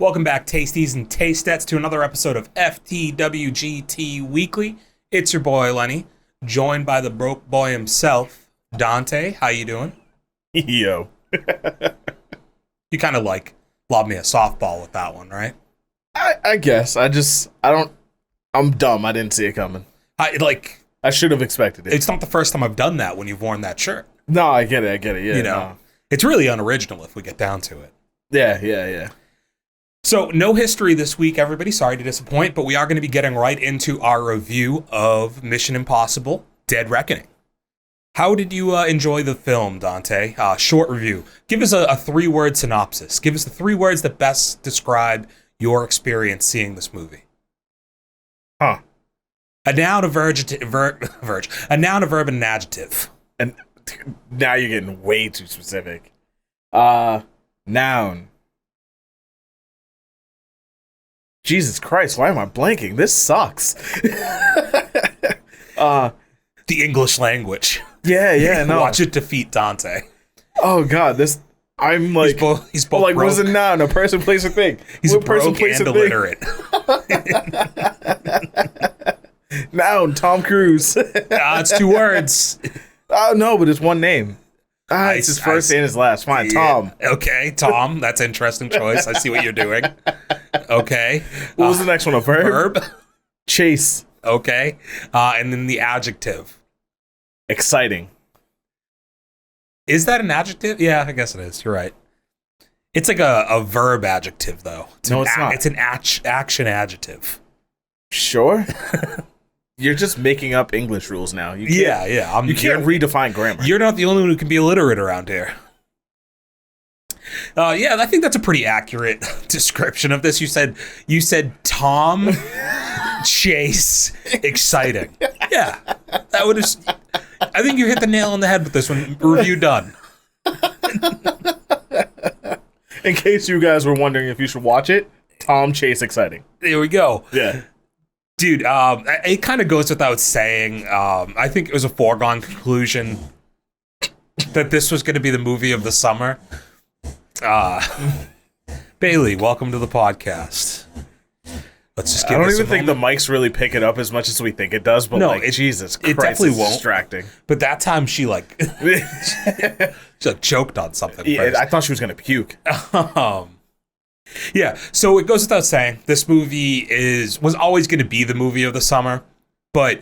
Welcome back, Tasties and Tastettes, to another episode of FTWGT Weekly. It's your boy, Lenny, joined by the broke boy himself, Dante. How you doing? Yo. You kind of lobbed me a softball with that one, right? I guess. I'm dumb. I didn't see it coming. I should have expected it. It's not the first time I've done that when you've worn that shirt. No, I get it. Yeah. You know, It's really unoriginal if we get down to it. Yeah. So, no history this week, everybody. Sorry to disappoint, but we are going to be getting right into our review of Mission Impossible: Dead Reckoning. How did you enjoy the film, Dante? Short review. Give us a 3-word synopsis. Give us the 3 words that best describe your experience seeing this movie. Huh. A noun, a verb, a noun, a verb, and an adjective. And now you're getting way too specific. Noun. Jesus Christ, why am I blanking? This sucks. The English language. Yeah, no. Watch it defeat Dante. Oh God, I'm like, he's both like, broke. what's a noun? A person, place, a thing. He's what broke and illiterate. Noun, Tom Cruise. It's 2 words. Oh no, but it's one name. It's his first and his last. Fine, yeah. Tom. Okay, Tom. That's an interesting choice. I see what you're doing. Okay. What was the next one? A verb? Chase. Okay. And then the adjective. Exciting. Is that an adjective? Yeah, I guess it is. You're right. It's like a verb adjective, though. It's not. It's an action adjective. Sure. You're just making up English rules now. You can't, yeah. You can't redefine grammar. You're not the only one who can be illiterate around here. Yeah, I think that's a pretty accurate description of this. You said Tom, Chase, exciting. Yeah, that would have. I think you hit the nail on the head with this one. Review done. In case you guys were wondering if you should watch it, Tom, Chase, exciting. There we go. Yeah. Dude, it kind of goes without saying. I think it was a foregone conclusion that this was going to be the movie of the summer. Bailey, welcome to the podcast. Let's just. I don't even think the mics really pick it up as much as we think it does. But no, Jesus Christ, it definitely won't. Distracting. But that time she choked on something. Yeah, I thought she was going to puke. Yeah, so it goes without saying, this movie was always going to be the movie of the summer. But,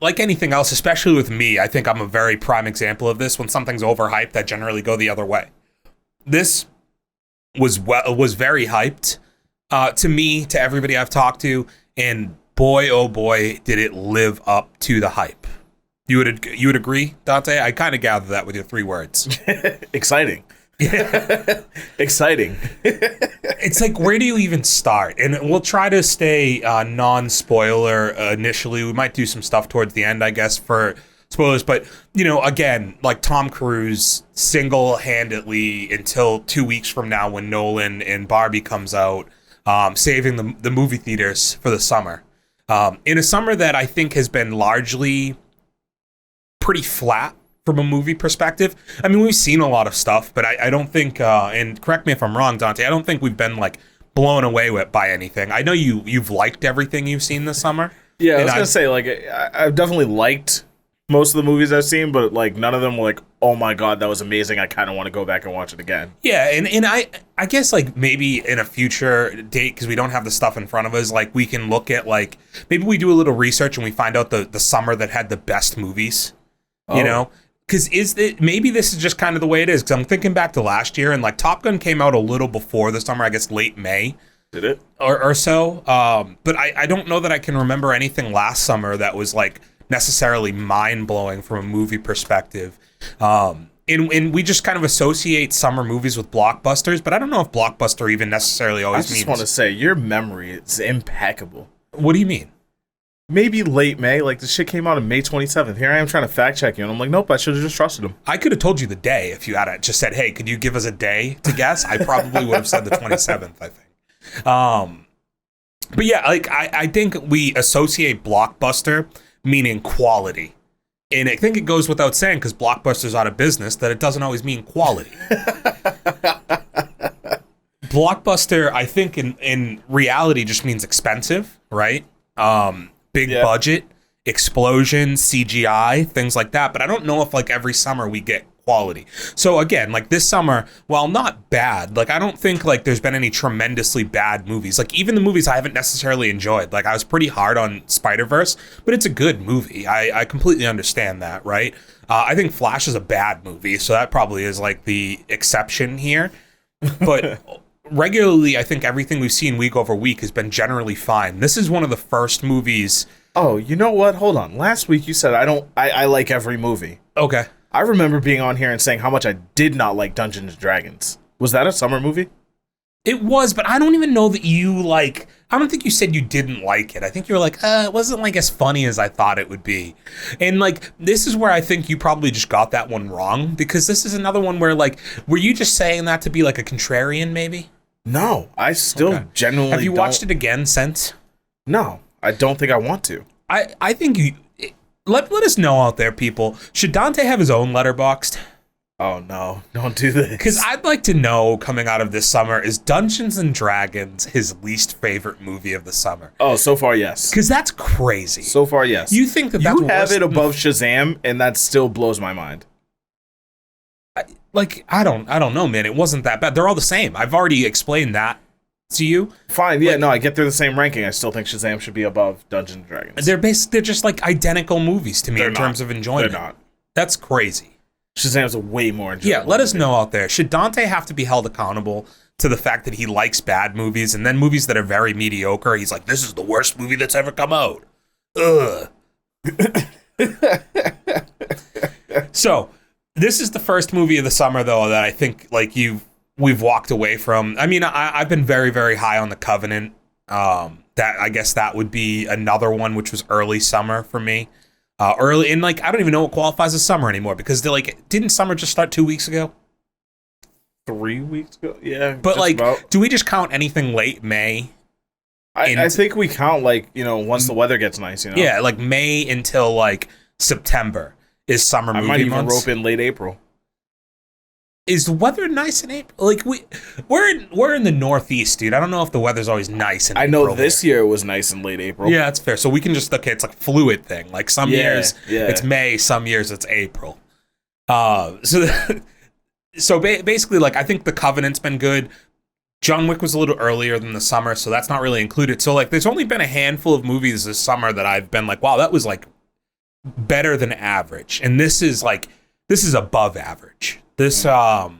like anything else, especially with me, I think I'm a very prime example of this. When something's overhyped, I generally go the other way. This was very hyped to me, to everybody I've talked to, and boy, oh boy, did it live up to the hype. You would agree, Dante? I kind of gathered that with your 3 words. Exciting. Yeah. Exciting. It's like, where do you even start? And we'll try to stay non-spoiler initially. We might do some stuff towards the end, I guess, for spoilers. But, again, like Tom Cruise single-handedly until 2 weeks from now when Nolan and Barbie comes out, saving the movie theaters for the summer. In a summer that I think has been largely pretty flat from a movie perspective. I mean, we've seen a lot of stuff, but I don't think, and correct me if I'm wrong, Dante, I don't think we've been blown away by anything. I know you've liked everything you've seen this summer. Yeah, I was going to say, I've definitely liked most of the movies I've seen, but none of them were oh my God, that was amazing. I kind of want to go back and watch it again. Yeah, and I guess maybe in a future date, because we don't have the stuff in front of us, we can look at maybe we do a little research and we find out the summer that had the best movies, Because maybe this is just kind of the way it is. Because I'm thinking back to last year, and Top Gun came out a little before the summer, I guess late May. Did it? Or so. But I don't know that I can remember anything last summer that was necessarily mind-blowing from a movie perspective. And we just kind of associate summer movies with blockbusters, but I don't know if blockbuster even necessarily always means... I just want to say, your memory is impeccable. What do you mean? Maybe late May, this shit came out on May 27th. Here I am trying to fact check you, and I'm nope, I should have just trusted him. I could have told you the day if you had just said, hey, could you give us a day to guess? I probably would have said the 27th, I think. But yeah, I think we associate blockbuster meaning quality. And I think it goes without saying, because Blockbuster's out of business, that it doesn't always mean quality. Blockbuster, I think in reality just means expensive, right? Big budget, explosions, CGI, things like that. But I don't know if like every summer we get quality. So again, like this summer, while not bad, like I don't think like there's been any tremendously bad movies. Like even the movies I haven't necessarily enjoyed. Like I was pretty hard on Spider-Verse, but it's a good movie. I completely understand that, right? I think Flash is a bad movie, so that probably is like the exception here. But regularly, I think everything we've seen week over week has been generally fine. This is one of the first movies. Oh, you know what? Hold on. Last week you said I like every movie. Okay. I remember being on here and saying how much I did not like Dungeons and Dragons. Was that a summer movie? It was, but I don't even know that you like. I don't think you said you didn't like it. I think you were like, it wasn't like as funny as I thought it would be. And like, this is where I think you probably just got that one wrong, because this is another one where like, were you just saying that to be like a contrarian maybe? No, I still genuinely Have you watched it again since? No, I don't think I want to. I think you... Let us know out there, people. Should Dante have his own Letterboxd? Oh, no. Don't do this. Because I'd like to know, coming out of this summer, is Dungeons and Dragons his least favorite movie of the summer? Oh, so far, yes. Because that's crazy. So far, yes. You think that you have it above Shazam, and that still blows my mind. I don't know, man. It wasn't that bad. They're all the same. I've already explained that to you. Fine, yeah, no, I get they're the same ranking. I still think Shazam should be above Dungeons and Dragons. They're just like identical movies to me in terms of enjoyment. They're not. That's crazy. Shazam's a way more enjoyable. Yeah, let us know out there. Should Dante have to be held accountable to the fact that he likes bad movies, and then movies that are very mediocre, he's like, this is the worst movie that's ever come out. Ugh. So, this is the first movie of the summer, though, that I think like we've walked away from. I mean, I've been very, very high on The Covenant. That I guess that would be another one, which was early summer for me. Early, and like I don't even know what qualifies as summer anymore, because they're like, didn't summer just start 2 weeks ago? 3 weeks ago, yeah. But like, do we just count anything late May? I think we count like, once the weather gets nice. Yeah, like May until like September is summer movie months. I might even rope in late April. Is the weather nice in April? Like we're in the Northeast, dude. I don't know if the weather's always nice in April. I know this year it was nice in late April. Yeah, that's fair. So we can just it's like a fluid thing. Like some years it's May, some years it's April. So basically, like I think The Covenant's been good. John Wick was a little earlier than the summer, so that's not really included. So like, there's only been a handful of movies this summer that I've been like, wow, that was like better than average, and this is above average. This, for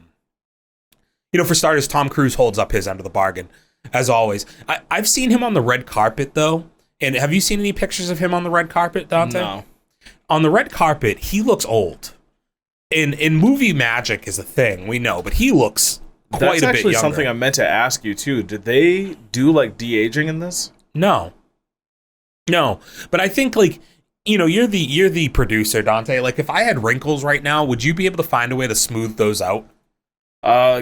starters, Tom Cruise holds up his end of the bargain, as always. I've seen him on the red carpet, though. And have you seen any pictures of him on the red carpet, Dante? No. On the red carpet, he looks old. In movie magic is a thing, we know, but he looks quite a bit younger. That's actually something I meant to ask you, too. Did they do, like, de-aging in this? No. But I think, like... you're the producer, Dante. Like, if I had wrinkles right now, would you be able to find a way to smooth those out?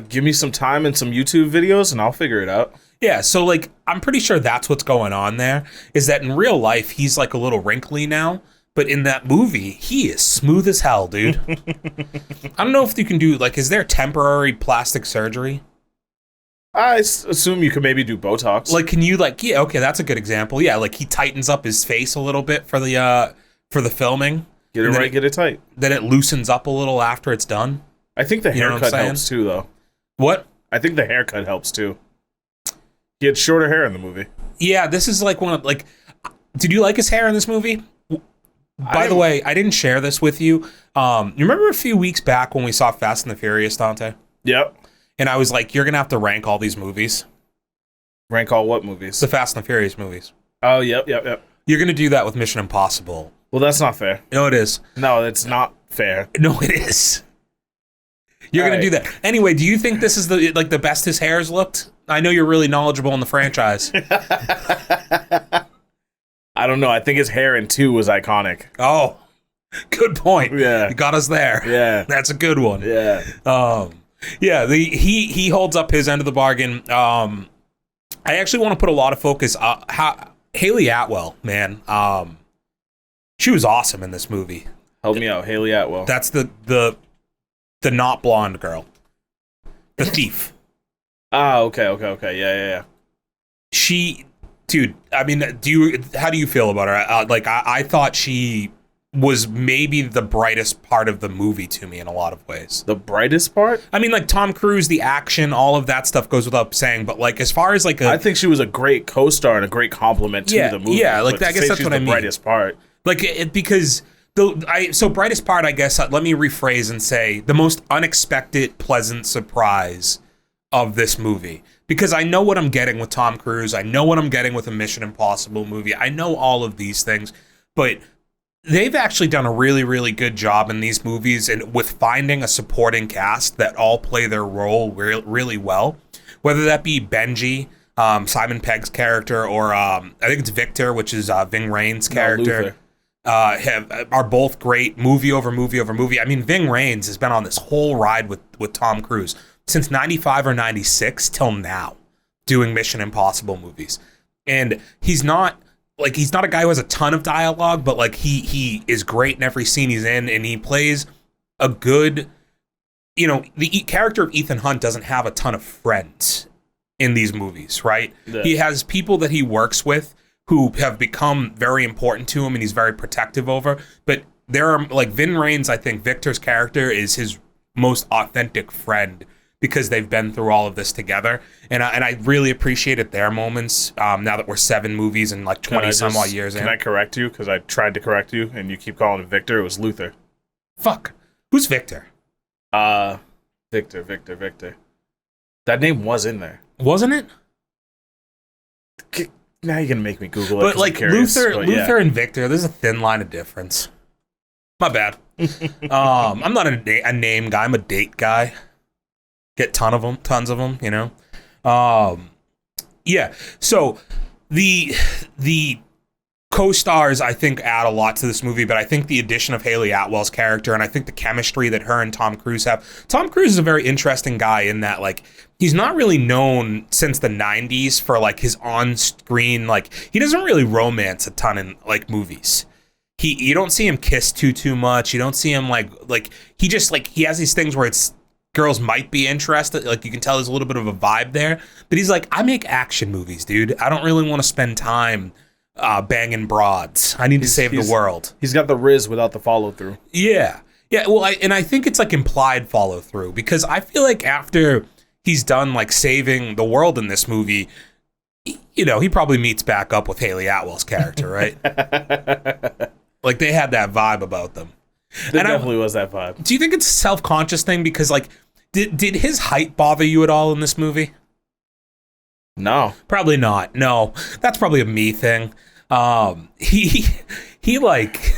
Give me some time and some YouTube videos, and I'll figure it out. Yeah, so, like, I'm pretty sure that's what's going on there, is that in real life, he's, like, a little wrinkly now, but in that movie, he is smooth as hell, dude. I don't know if you can do, like, is there temporary plastic surgery? I assume you could maybe do Botox. Like, can you, like, yeah, okay, that's a good example. Yeah, like, he tightens up his face a little bit for the filming. Get it right, get it tight. Then it loosens up a little after it's done. I think the haircut helps, too, though. What? I think the haircut helps, too. He had shorter hair in the movie. Yeah, this is, like, one of, like... Did you like his hair in this movie? By the way, I didn't share this with you. You remember a few weeks back when we saw Fast and the Furious, Dante? Yep. And I was like, you're going to have to rank all these movies. Rank all what movies? The Fast and the Furious movies. Oh, yep. You're going to do that with Mission Impossible. Well, that's not fair. No, it is. No, it's not fair. No, it is. You're going to do that. Anyway, do you think this is the best his hair's looked? I know you're really knowledgeable in the franchise. I don't know. I think his hair in 2 was iconic. Oh, good point. Yeah. You got us there. Yeah. That's a good one. Yeah. Yeah, he holds up his end of the bargain. I actually want to put a lot of focus. Haley Atwell, man. She was awesome in this movie. Help me out, Haley Atwell. That's the not blonde girl, the thief. Ah, okay. Yeah. She, dude, I mean, how do you feel about her? I thought she was maybe the brightest part of the movie to me in a lot of ways. The brightest part? I mean, like Tom Cruise, the action, all of that stuff goes without saying. But like, as far as like I think she was a great co-star and a great compliment to the movie. Yeah, like I guess that's what I mean. The brightest part, like because so brightest part, I guess. Let me rephrase and say the most unexpected, pleasant surprise of this movie. Because I know what I'm getting with Tom Cruise. I know what I'm getting with a Mission Impossible movie. I know all of these things, but they've actually done a really, really good job in these movies and with finding a supporting cast that all play their role really well. Whether that be Benji, Simon Pegg's character, or I think it's Victor, which is Ving Rhames' character, are both great movie over movie over movie. I mean, Ving Rhames has been on this whole ride with Tom Cruise since 95 or 96 till now, doing Mission Impossible movies. And he's not a guy who has a ton of dialogue, but like he is great in every scene he's in, and he plays a good, the character of Ethan Hunt doesn't have a ton of friends in these movies, right? Yeah. He has people that he works with who have become very important to him and he's very protective over. But there are, like, Ving Rhames, I think Victor's character is his most authentic friend because they've been through all of this together. And I really appreciated their moments now that we're 7 movies and like 20 some odd years in. Can I correct you? Because I tried to correct you and you keep calling him Victor. It was Luther. Fuck. Who's Victor? Victor. That name was in there. Wasn't it? Now you're gonna make me Google it. But like Luther and Victor, there's a thin line of difference. My bad. I'm not a name guy. I'm a date guy. Get tons of them. Yeah. So the co-stars, I think, add a lot to this movie, but I think the addition of Haley Atwell's character and I think the chemistry that her and Tom Cruise have. Tom Cruise is a very interesting guy in that, like, he's not really known since the 90s for, like, his on-screen, like, he doesn't really romance a ton in, like, movies. You don't see him kiss too much. You don't see him, like, he just, like, he has these things where it's girls might be interested. Like, you can tell there's a little bit of a vibe there. But he's like, I make action movies, dude. I don't really want to spend time banging broads. I need to save the world. He's got the Riz without the follow through. Yeah. Well, I think it's like implied follow through because I feel like after he's done like saving the world in this movie, he probably meets back up with Haley Atwell's character, right? Like they had that vibe about them. There definitely was that vibe. Do you think it's a self-conscious thing because like did his height bother you at all in this movie? No. Probably not. No. That's probably a me thing. He like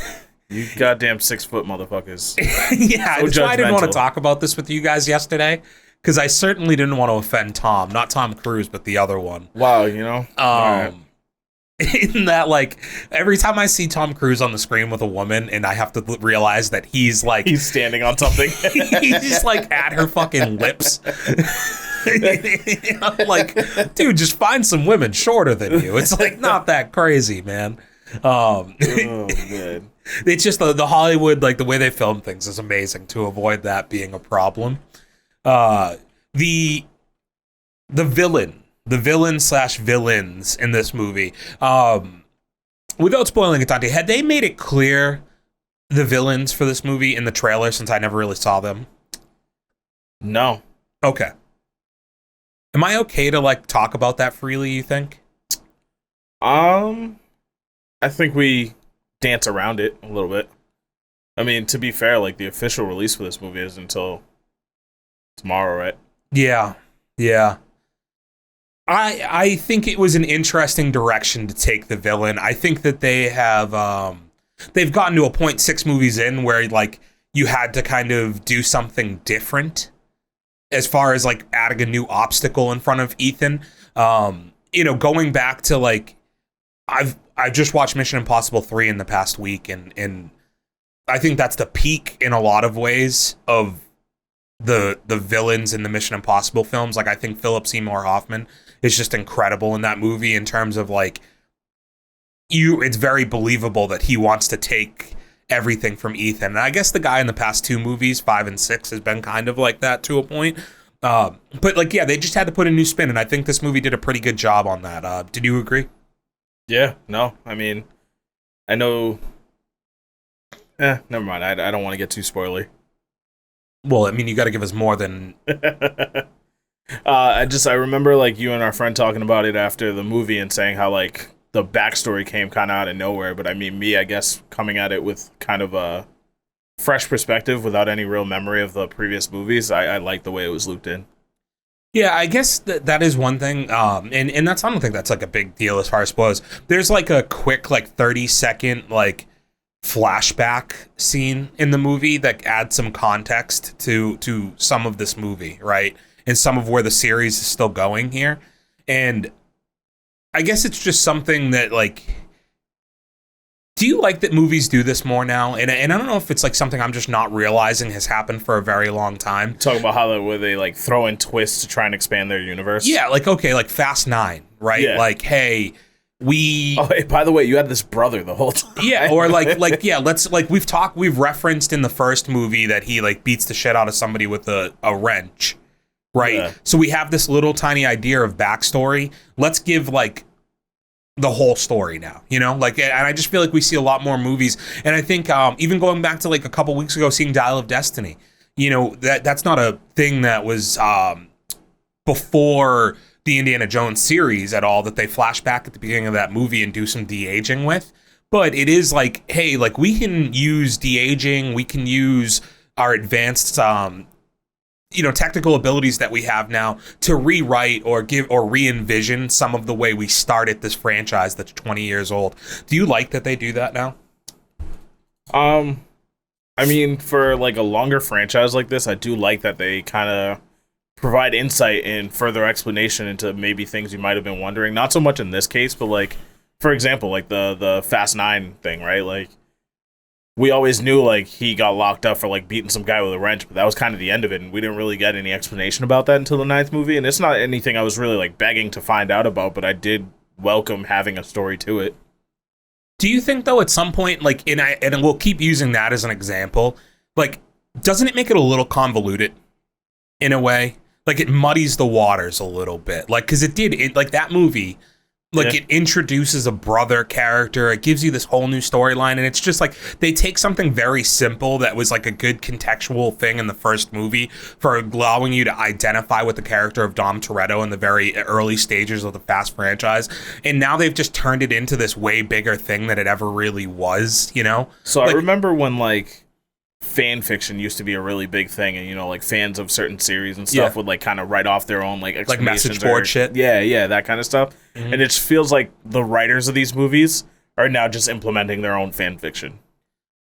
you goddamn 6-foot motherfuckers. Yeah, so that's why I didn't want to talk about this with you guys yesterday because I certainly didn't want to offend Tom, not Tom Cruise, but the other one. Wow, right. In that, like, every time I see Tom Cruise on the screen with a woman and I have to realize that he's standing on something. He's just like at her fucking lips. I'm like, dude, just find some women shorter than you. It's like not that crazy, man. Oh man. It's just the Hollywood, like the way they film things is amazing to avoid that being a problem. The villain/villains in this movie, without spoiling it, Dante, had they made it clear the villains for this movie in the trailer since I never really saw them? No. Okay. Am I okay to like talk about that freely, you think? I think we dance around it a little bit. I mean, to be fair, like the official release for this movie is until tomorrow, right? Yeah. I think it was an interesting direction to take the villain. I think that they have they've gotten to a point 6 movies in where like you had to kind of do something different as far as like adding a new obstacle in front of Ethan. Going back to like I've just watched Mission Impossible 3 in the past week and I think that's the peak in a lot of ways of the villains in the Mission Impossible films. Like I think Philip Seymour Hoffman is just incredible in that movie in terms of like it's very believable that he wants to take everything from Ethan. And I guess the guy in the past 2 movies, 5 and 6, has been kind of like that to a point. But like, yeah, they just had to put a new spin, and I think this movie did a pretty good job on that. Did you agree? Yeah, no, I mean, I know. Never mind. I don't want to get too spoilery. Well, I mean, you got to give us more than. I remember like you and our friend talking about it after the movie and saying how like the backstory came kind of out of nowhere. But I mean, me, I guess, coming at it with kind of a fresh perspective without any real memory of the previous movies, I like the way it was looped in. Yeah, I guess that is one thing, and that's, I don't think that's like a big deal as far as spoilers. There's like a quick like 30-second like flashback scene in the movie that adds some context to some of this movie, right? And some of where the series is still going here. And I guess it's just something that like, do you like that movies do this more now? And I don't know if it's like something I'm just not realizing has happened for a very long time. Talking about how where they like throw in twists to try and expand their universe. Yeah, like, okay, like Fast 9, right? Yeah. Like, hey, Oh, hey, by the way, you had this brother the whole time. Yeah, or like yeah, let's like we've referenced in the first movie that he like beats the shit out of somebody with a wrench, right? Yeah. So we have this little tiny idea of backstory. Let's give like the whole story now, you know? Like, and I just feel like we see a lot more movies, and I think even going back to like a couple weeks ago, seeing Dial of Destiny, you know, that's not a thing that was before the Indiana Jones series at all, that they flash back at the beginning of that movie and do some de-aging with. But it is like, hey, like we can use de-aging, we can use our advanced technical abilities that we have now to rewrite or re-envision some of the way we started this franchise that's 20 years old. Do you like that they do that now? I mean, for like a longer franchise like this, I do like that they kind of provide insight and further explanation into maybe things you might have been wondering. Not so much in this case, but like, for example, like the Fast 9 thing, right? Like, we always knew like he got locked up for like beating some guy with a wrench, but that was kind of the end of it, and we didn't really get any explanation about that until the 9th movie. And it's not anything I was really like begging to find out about, but I did welcome having a story to it. Do you think though at some point, like, and we'll keep using that as an example, like, doesn't it make it a little convoluted in a way? Like, it muddies the waters a little bit. Like, because like, that movie, like, It introduces a brother character. It gives you this whole new storyline. And it's just like, they take something very simple that was like a good contextual thing in the first movie for allowing you to identify with the character of Dom Toretto in the very early stages of the Fast franchise. And now they've just turned it into this way bigger thing than it ever really was, you know? So like, I remember when, like, fan fiction used to be a really big thing, and you know, like fans of certain series and stuff would like kind of write off their own like message board shit. Yeah, that kind of stuff. Mm-hmm. And it just feels like the writers of these movies are now just implementing their own fan fiction.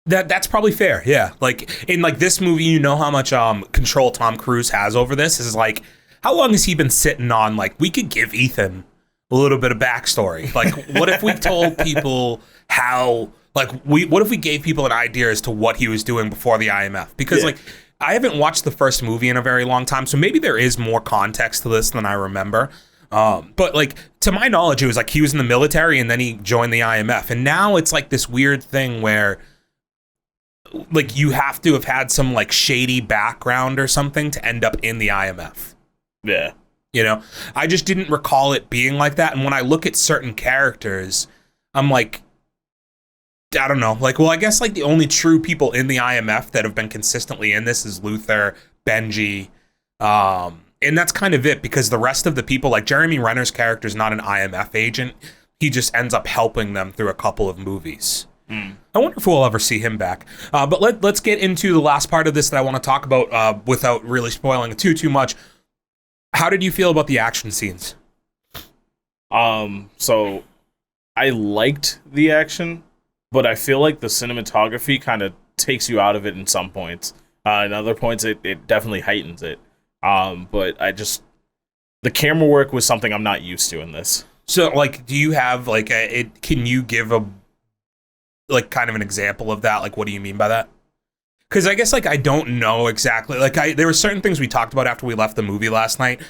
That's probably fair. Yeah, like in like this movie, you know how much control Tom Cruise has over this. Is like, how long has he been sitting on? Like, we could give Ethan a little bit of backstory. Like, what if we told people how? Like, what if we gave people an idea as to what he was doing before the IMF? Because, like, I haven't watched the first movie in a very long time, so maybe there is more context to this than I remember. But, like, to my knowledge, it was like he was in the military and then he joined the IMF. And now it's like this weird thing where, like, you have to have had some, like, shady background or something to end up in the IMF. Yeah. You know? I just didn't recall it being like that. And when I look at certain characters, I'm like, I don't know. Like, well, I guess like the only true people in the IMF that have been consistently in this is Luther, Benji, and that's kind of it, because the rest of the people, like Jeremy Renner's character is not an IMF agent. He just ends up helping them through a couple of movies. I wonder if we'll ever see him back. But let's get into the last part of this that I want to talk about without really spoiling it too much. How did you feel about the action scenes? So I liked the action, but I feel like the cinematography kind of takes you out of it in some points. In other points, it definitely heightens it. But the camera work was something I'm not used to in this. So, like, do you have, like, can you give a, like, kind of an example of that? Like, what do you mean by that? Because I guess, like, I don't know exactly. Like, there were certain things we talked about after we left the movie last night,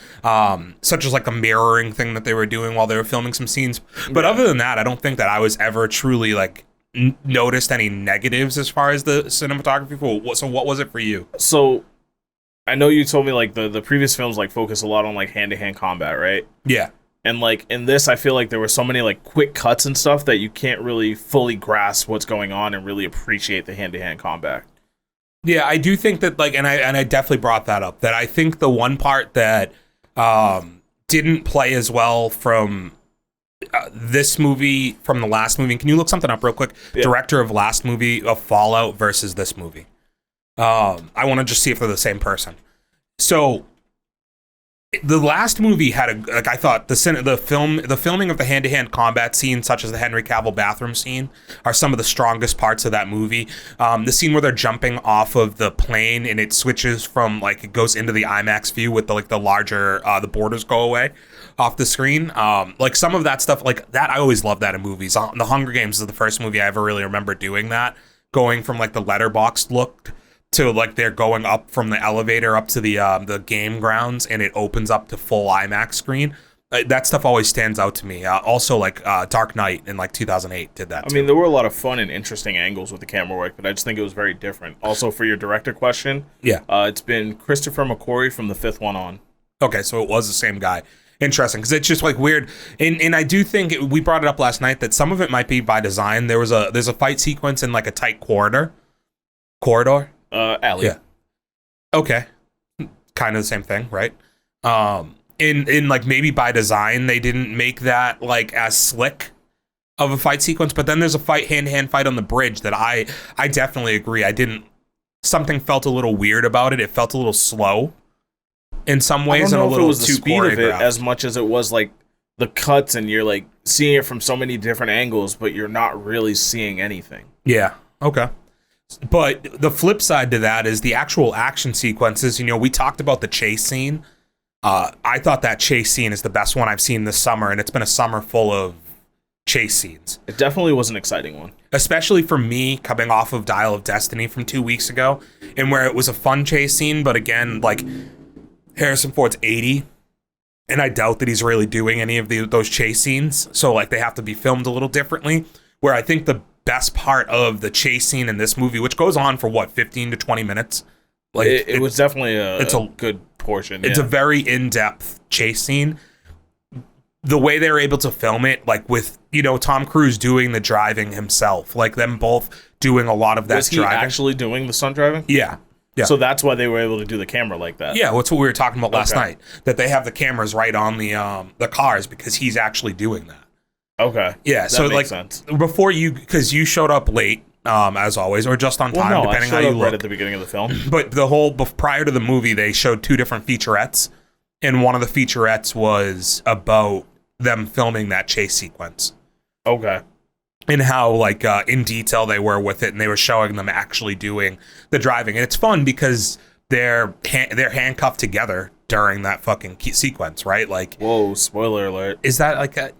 such as, like, a mirroring thing that they were doing while they were filming some scenes. But other than that, I don't think that I was ever truly, like, noticed any negatives as far as the cinematography. So what was it for you? So I know you told me like the previous films like focus a lot on like hand to hand combat, right? Yeah. And like in this, I feel like there were so many like quick cuts and stuff that you can't really fully grasp what's going on and really appreciate the hand to hand combat. Yeah, I do think that like, and I definitely brought that up, that I think the one part that didn't play as well from this movie from the last movie. Can you look something up real quick? Yeah. Director of last movie of Fallout versus this movie. I want to just see if they're the same person. So the last movie had I thought the filming of the hand-to-hand combat scenes, such as the Henry Cavill bathroom scene, are some of the strongest parts of that movie. The scene where they're jumping off of the plane and it switches from like it goes into the IMAX view with the larger the borders go away off the screen. Like some of that stuff like that, I always loved that in movies. The Hunger Games is the first movie I ever really remember doing that, going from like the letterbox look to like they're going up from the elevator up to the game grounds and it opens up to full IMAX screen. That stuff always stands out to me. Also like Dark Knight in like 2008 did that too. I mean, there were a lot of fun and interesting angles with the camera work, but I just think it was very different. Also for your director question, it's been Christopher McQuarrie from The Fifth One on. Okay, so it was the same guy. Interesting, because it's just like weird, and I do think we brought it up last night that some of it might be by design. There's a fight sequence in like a tight corridor. Alley. Yeah. Okay. Kind of the same thing, right? In like maybe by design they didn't make that like as slick of a fight sequence, but then there's a hand-to-hand fight on the bridge that I definitely agree. Something felt a little weird about it. It felt a little slow in some ways and a little too choreographed. Of it as much as it was like the cuts and you're like seeing it from so many different angles, but you're not really seeing anything. Yeah. Okay. But the flip side to that is the actual action sequences. You know, we talked about the chase scene. I thought that chase scene is the best one I've seen this summer, and it's been a summer full of chase scenes. It definitely was an exciting one. Especially for me, coming off of Dial of Destiny from 2 weeks ago, and where it was a fun chase scene, but again, like, Harrison Ford's 80, and I doubt that he's really doing any of those chase scenes, so, like, they have to be filmed a little differently, where I think the best part of the chase scene in this movie, which goes on for, 15 to 20 minutes? Like it was definitely a good portion. It's a very in-depth chase scene. The way they were able to film it, like with, Tom Cruise doing the driving himself, like them both doing a lot of that driving. Was he actually doing the stunt driving? Yeah. Yeah. So that's why they were able to do the camera like that. Yeah, that's what we were talking about last night. That they have the cameras right on the cars because he's actually doing that. Okay. Yeah, so makes like sense. Before because you showed up late, as always, or just on time, depending how you look. Right at the beginning of the film. But prior to the movie, they showed 2 different featurettes, and one of the featurettes was about them filming that chase sequence. Okay. And how like in detail they were with it, and they were showing them actually doing the driving, and it's fun because they're handcuffed together during that fucking sequence, right? Like, whoa, spoiler alert! Is that like a?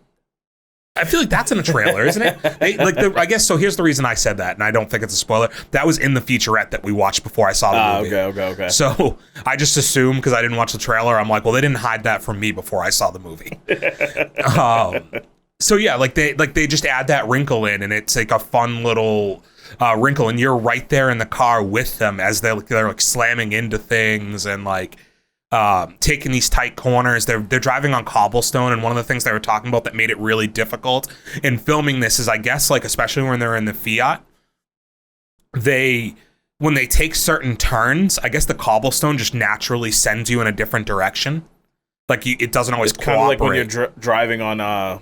I feel like that's in a trailer, isn't it? I guess so. Here's the reason I said that, and I don't think it's a spoiler. That was in the featurette that we watched before I saw the movie. Okay. So I just assumed because I didn't watch the trailer, I'm like, well, they didn't hide that from me before I saw the movie. So yeah, like they just add that wrinkle in, and it's like a fun little wrinkle, and you're right there in the car with them as they're like slamming into things and like. Taking these tight corners. They're driving on cobblestone, and one of the things they were talking about that made it really difficult in filming this is, I guess, like especially when they're in the Fiat, when they take certain turns, I guess the cobblestone just naturally sends you in a different direction. Like it doesn't always cooperate. Kind of like when you're driving on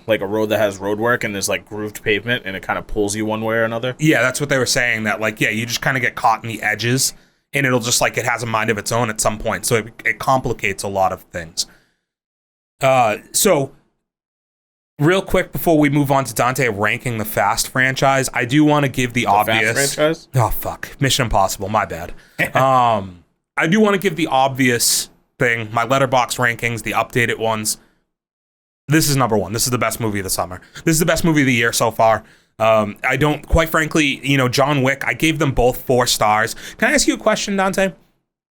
like a road that has road work and there's like grooved pavement, and it kind of pulls you one way or another. Yeah, that's what they were saying. That like you just kind of get caught in the edges. And it'll just like it has a mind of its own at some point. So it complicates a lot of things. So real quick before we move on to Dante ranking the Fast franchise, I do want to give the obvious. Fast franchise? Oh, fuck. Mission Impossible. My bad. I do want to give the obvious thing. My Letterboxd rankings, the updated ones. This is number 1. This is the best movie of the summer. This is the best movie of the year so far. I don't, quite frankly, John Wick, I gave them both 4 stars. Can I ask you a question, Dante?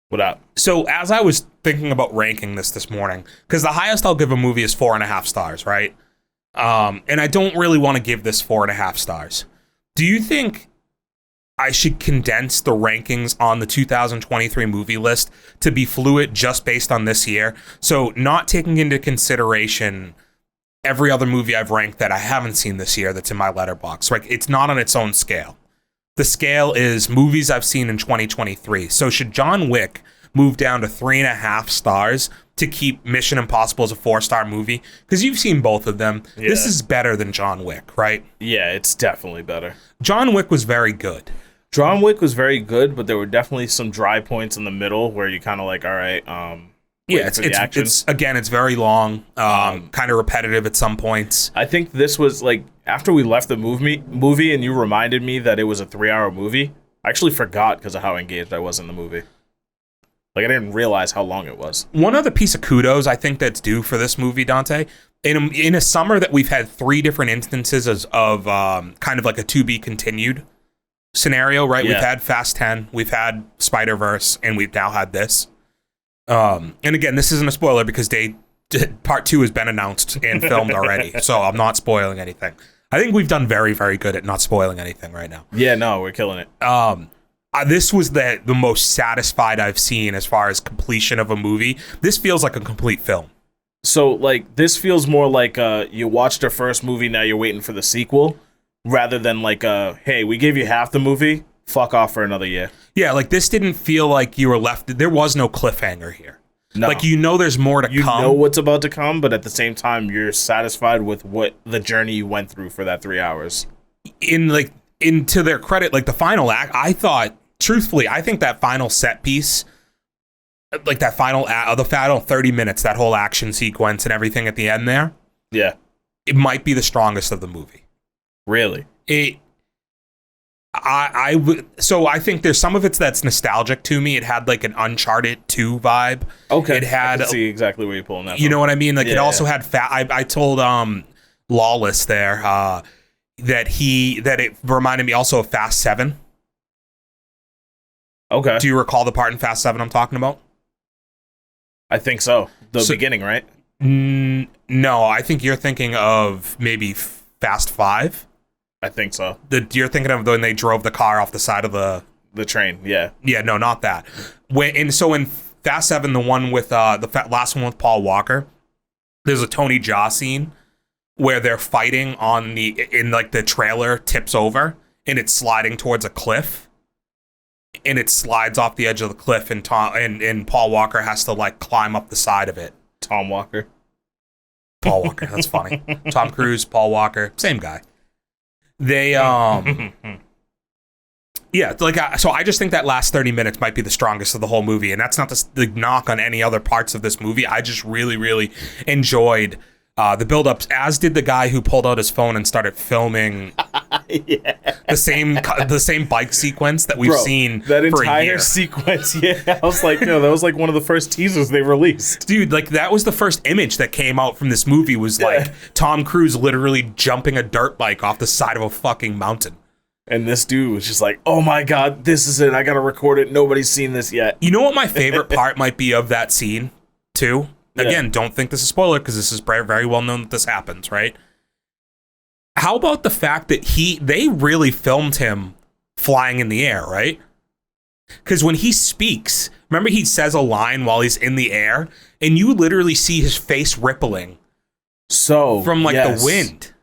What up? So as I was thinking about ranking this morning, because the highest I'll give a movie is 4.5 stars, right? And I don't really want to give this 4.5 stars. Do you think I should condense the rankings on the 2023 movie list to be fluid just based on this year. So not taking into consideration every other movie I've ranked that I haven't seen this year that's in my letterbox. Like, it's not on its own scale. The scale is movies I've seen in 2023. So should John Wick move down to 3.5 stars to keep Mission Impossible as a 4-star movie? Because you've seen both of them. Yeah. This is better than John Wick, right? Yeah, it's definitely better. John Wick was very good. John Wick was very good, but there were definitely some dry points in the middle where you kind of like, all right, yeah, it's very long, kind of repetitive at some points. I think this was like after we left the movie and you reminded me that it was a 3-hour movie. I actually forgot because of how engaged I was in the movie. Like, I didn't realize how long it was. One other piece of kudos I think that's due for this movie, Dante, in a summer that we've had 3 different instances of kind of like a to be continued scenario, right? Yeah. We've had Fast 10, we've had Spider-Verse, and we've now had this. And again, this isn't a spoiler because part 2 has been announced and filmed already, so I'm not spoiling anything. I think we've done very, very good at not spoiling anything right now. Yeah, no, we're killing it. This was the most satisfied I've seen as far as completion of a movie. This feels like a complete film. So, like, this feels more like you watched the first movie, now you're waiting for the sequel, rather than like, hey, we gave you half the movie, fuck off for another year. Yeah, like, this didn't feel like you were left... There was no cliffhanger here. No. Like, there's more to come. You know what's about to come, but at the same time, you're satisfied with what the journey you went through for that 3 hours. To their credit, like, the final act, I thought, truthfully, I think that final set piece, like that the final 30 minutes, that whole action sequence and everything at the end there, yeah, it might be the strongest of the movie. Really? So I think there's some of it that's nostalgic to me. It had like an Uncharted 2 vibe. Okay, it had. I can see exactly where you're pulling that. You know what I mean? Like, it also had I told Lawless there that it reminded me also of Fast 7. Okay. Do you recall the part in Fast 7 I'm talking about? I think so. The beginning, right? No, I think you're thinking of maybe Fast 5. I think so. You're thinking of when they drove the car off the side of the train, yeah. Yeah, no, not that. In Fast 7, the one with last one with Paul Walker, there's a Tony Jaa scene where they're fighting the trailer tips over and it's sliding towards a cliff. And it slides off the edge of the cliff, and Paul Walker has to like climb up the side of it. Paul Walker, that's funny. Tom Cruise, Paul Walker, same guy. They yeah, so I just think that last 30 minutes might be the strongest of the whole movie, and that's not the knock on any other parts of this movie. I just really, really enjoyed the build-ups, as did the guy who pulled out his phone and started filming the same bike sequence that we've seen that for a year. Entire sequence. Yeah, I was like, no, that was like one of the first teasers they released. Dude, like, that was the first image that came out from this movie was like Tom Cruise literally jumping a dirt bike off the side of a fucking mountain. And this dude was just like, oh my God, this is it. I got to record it. Nobody's seen this yet. You know what my favorite part might be of that scene, too? Again, don't think this is a spoiler because this is very, very well known that this happens, right? How about the fact that they really filmed him flying in the air, right? Because when he speaks, remember he says a line while he's in the air, and you literally see his face rippling. So from like the wind.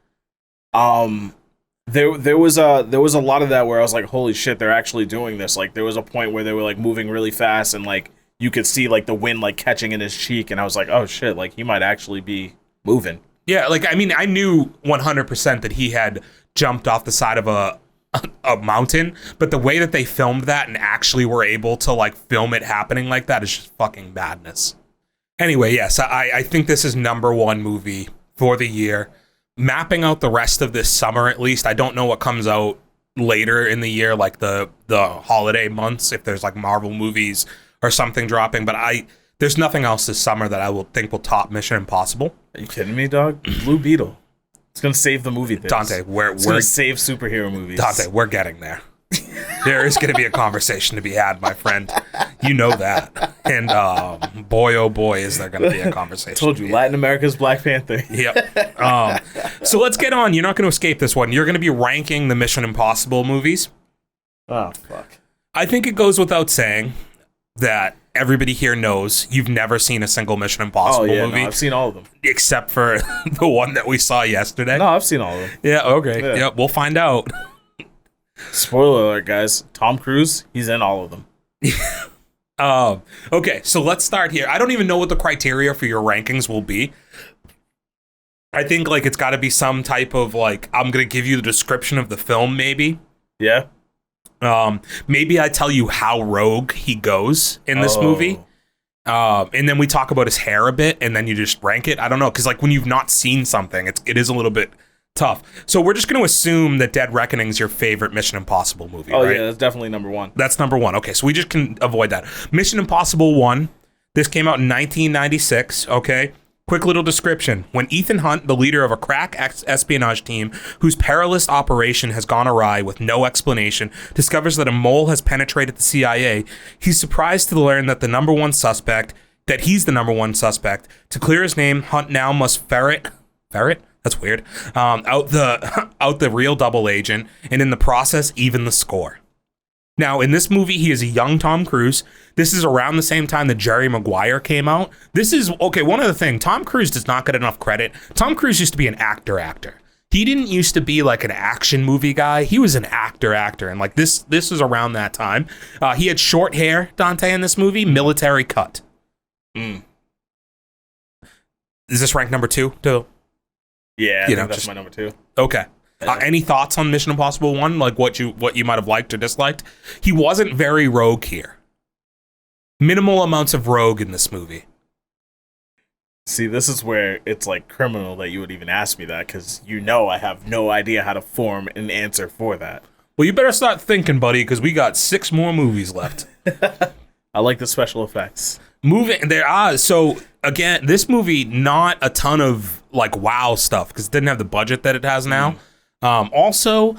There was a lot of that where I was like, holy shit, they're actually doing this. Like, there was a point where they were like moving really fast and like you could see like the wind like catching in his cheek, and I was like, oh shit, like he might actually be moving. Yeah, like, I mean, I knew 100% that he had jumped off the side of a mountain, but the way that they filmed that and actually were able to like film it happening like that is just fucking madness. Anyway, yes, I think this is #1 movie for the year. Mapping out the rest of this summer, at least. I don't know what comes out later in the year, like the holiday months, if there's like Marvel movies or something dropping, but there's nothing else this summer that I will top Mission Impossible. Are you kidding me, dog? Blue Beetle. It's gonna save the movie things. Dante, we're gonna save superhero movies. Dante, we're getting there. There is gonna be a conversation to be had, my friend. You know that. And boy, oh boy, is there gonna be a conversation. I told you, Latin America's Black Panther. Yep. So let's get on. You're not gonna escape this one. You're gonna be ranking the Mission Impossible movies. Oh, fuck. I think it goes without saying that everybody here knows you've never seen a single Mission Impossible movie. No, I've seen all of them. Except for the one that we saw yesterday. No, I've seen all of them. Yeah, okay. Yeah, we'll find out. Spoiler alert, guys. Tom Cruise, he's in all of them. Okay, so let's start here. I don't even know what the criteria for your rankings will be. I think like it's got to be some type of like I'm gonna give you the description of the film, maybe. Yeah. Maybe I tell you how rogue he goes in this movie. And then we talk about his hair a bit, and then you just rank it. I don't know, because like when you've not seen something, it is a little bit tough. So we're just going to assume that Dead Reckoning is your favorite Mission Impossible movie, right? Yeah, that's definitely number one. That's number one. Okay, so we just can avoid that. Mission Impossible 1, this came out in 1996, okay? Quick little description. When Ethan Hunt, the leader of a crack espionage team whose perilous operation has gone awry with no explanation, discovers that a mole has penetrated the CIA, he's surprised to learn that he's the number one suspect. To clear his name, Hunt now must ferret? That's weird. Out the real double agent, and in the process, even the score. Now, in this movie, he is a young Tom Cruise. This is around the same time that Jerry Maguire came out. This is, okay, one other thing. Tom Cruise does not get enough credit. Tom Cruise used to be an actor. He didn't used to be like an action movie guy. He was an actor. And like this is around that time. He had short hair, Dante, in this movie. Military cut. Is this ranked number 2, too? Yeah, I think that's my number 2. Okay. Any thoughts on Mission Impossible 1? Like what you might have liked or disliked? He wasn't very rogue here. Minimal amounts of rogue in this movie. See, this is where it's like criminal that you would even ask me that, because I have no idea how to form an answer for that. Well, you better start thinking, buddy, because we got 6 more movies left. I like the special effects. So again, this movie, not a ton of like wow stuff because it didn't have the budget that it has now. Also,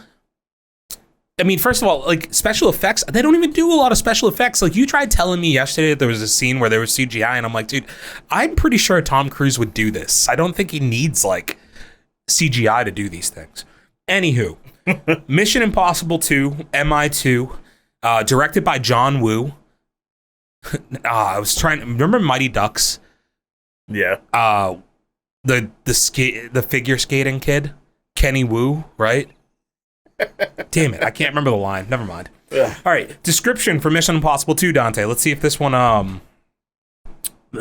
I mean, first of all, like special effects, they don't even do a lot of special effects. Like you tried telling me yesterday that there was a scene where there was CGI, and I'm like, dude, I'm pretty sure Tom Cruise would do this. I don't think he needs like CGI to do these things. Anywho, Mission Impossible 2, MI2, directed by John Woo. I was trying to remember Mighty Ducks. Yeah. The figure skating kid, Kenny Wu, right? Damn it, I can't remember the line. Never mind. Ugh. All right, description for Mission Impossible 2, Dante. Let's see if this one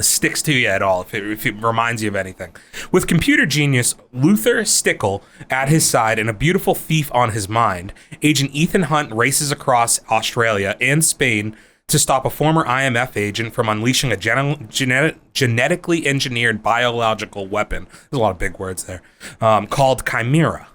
sticks to you at all, if it reminds you of anything. With computer genius Luther Stickle at his side and a beautiful thief on his mind, Agent Ethan Hunt races across Australia and Spain to stop a former IMF agent from unleashing a genetically engineered biological weapon. There's a lot of big words there. Called Chimera.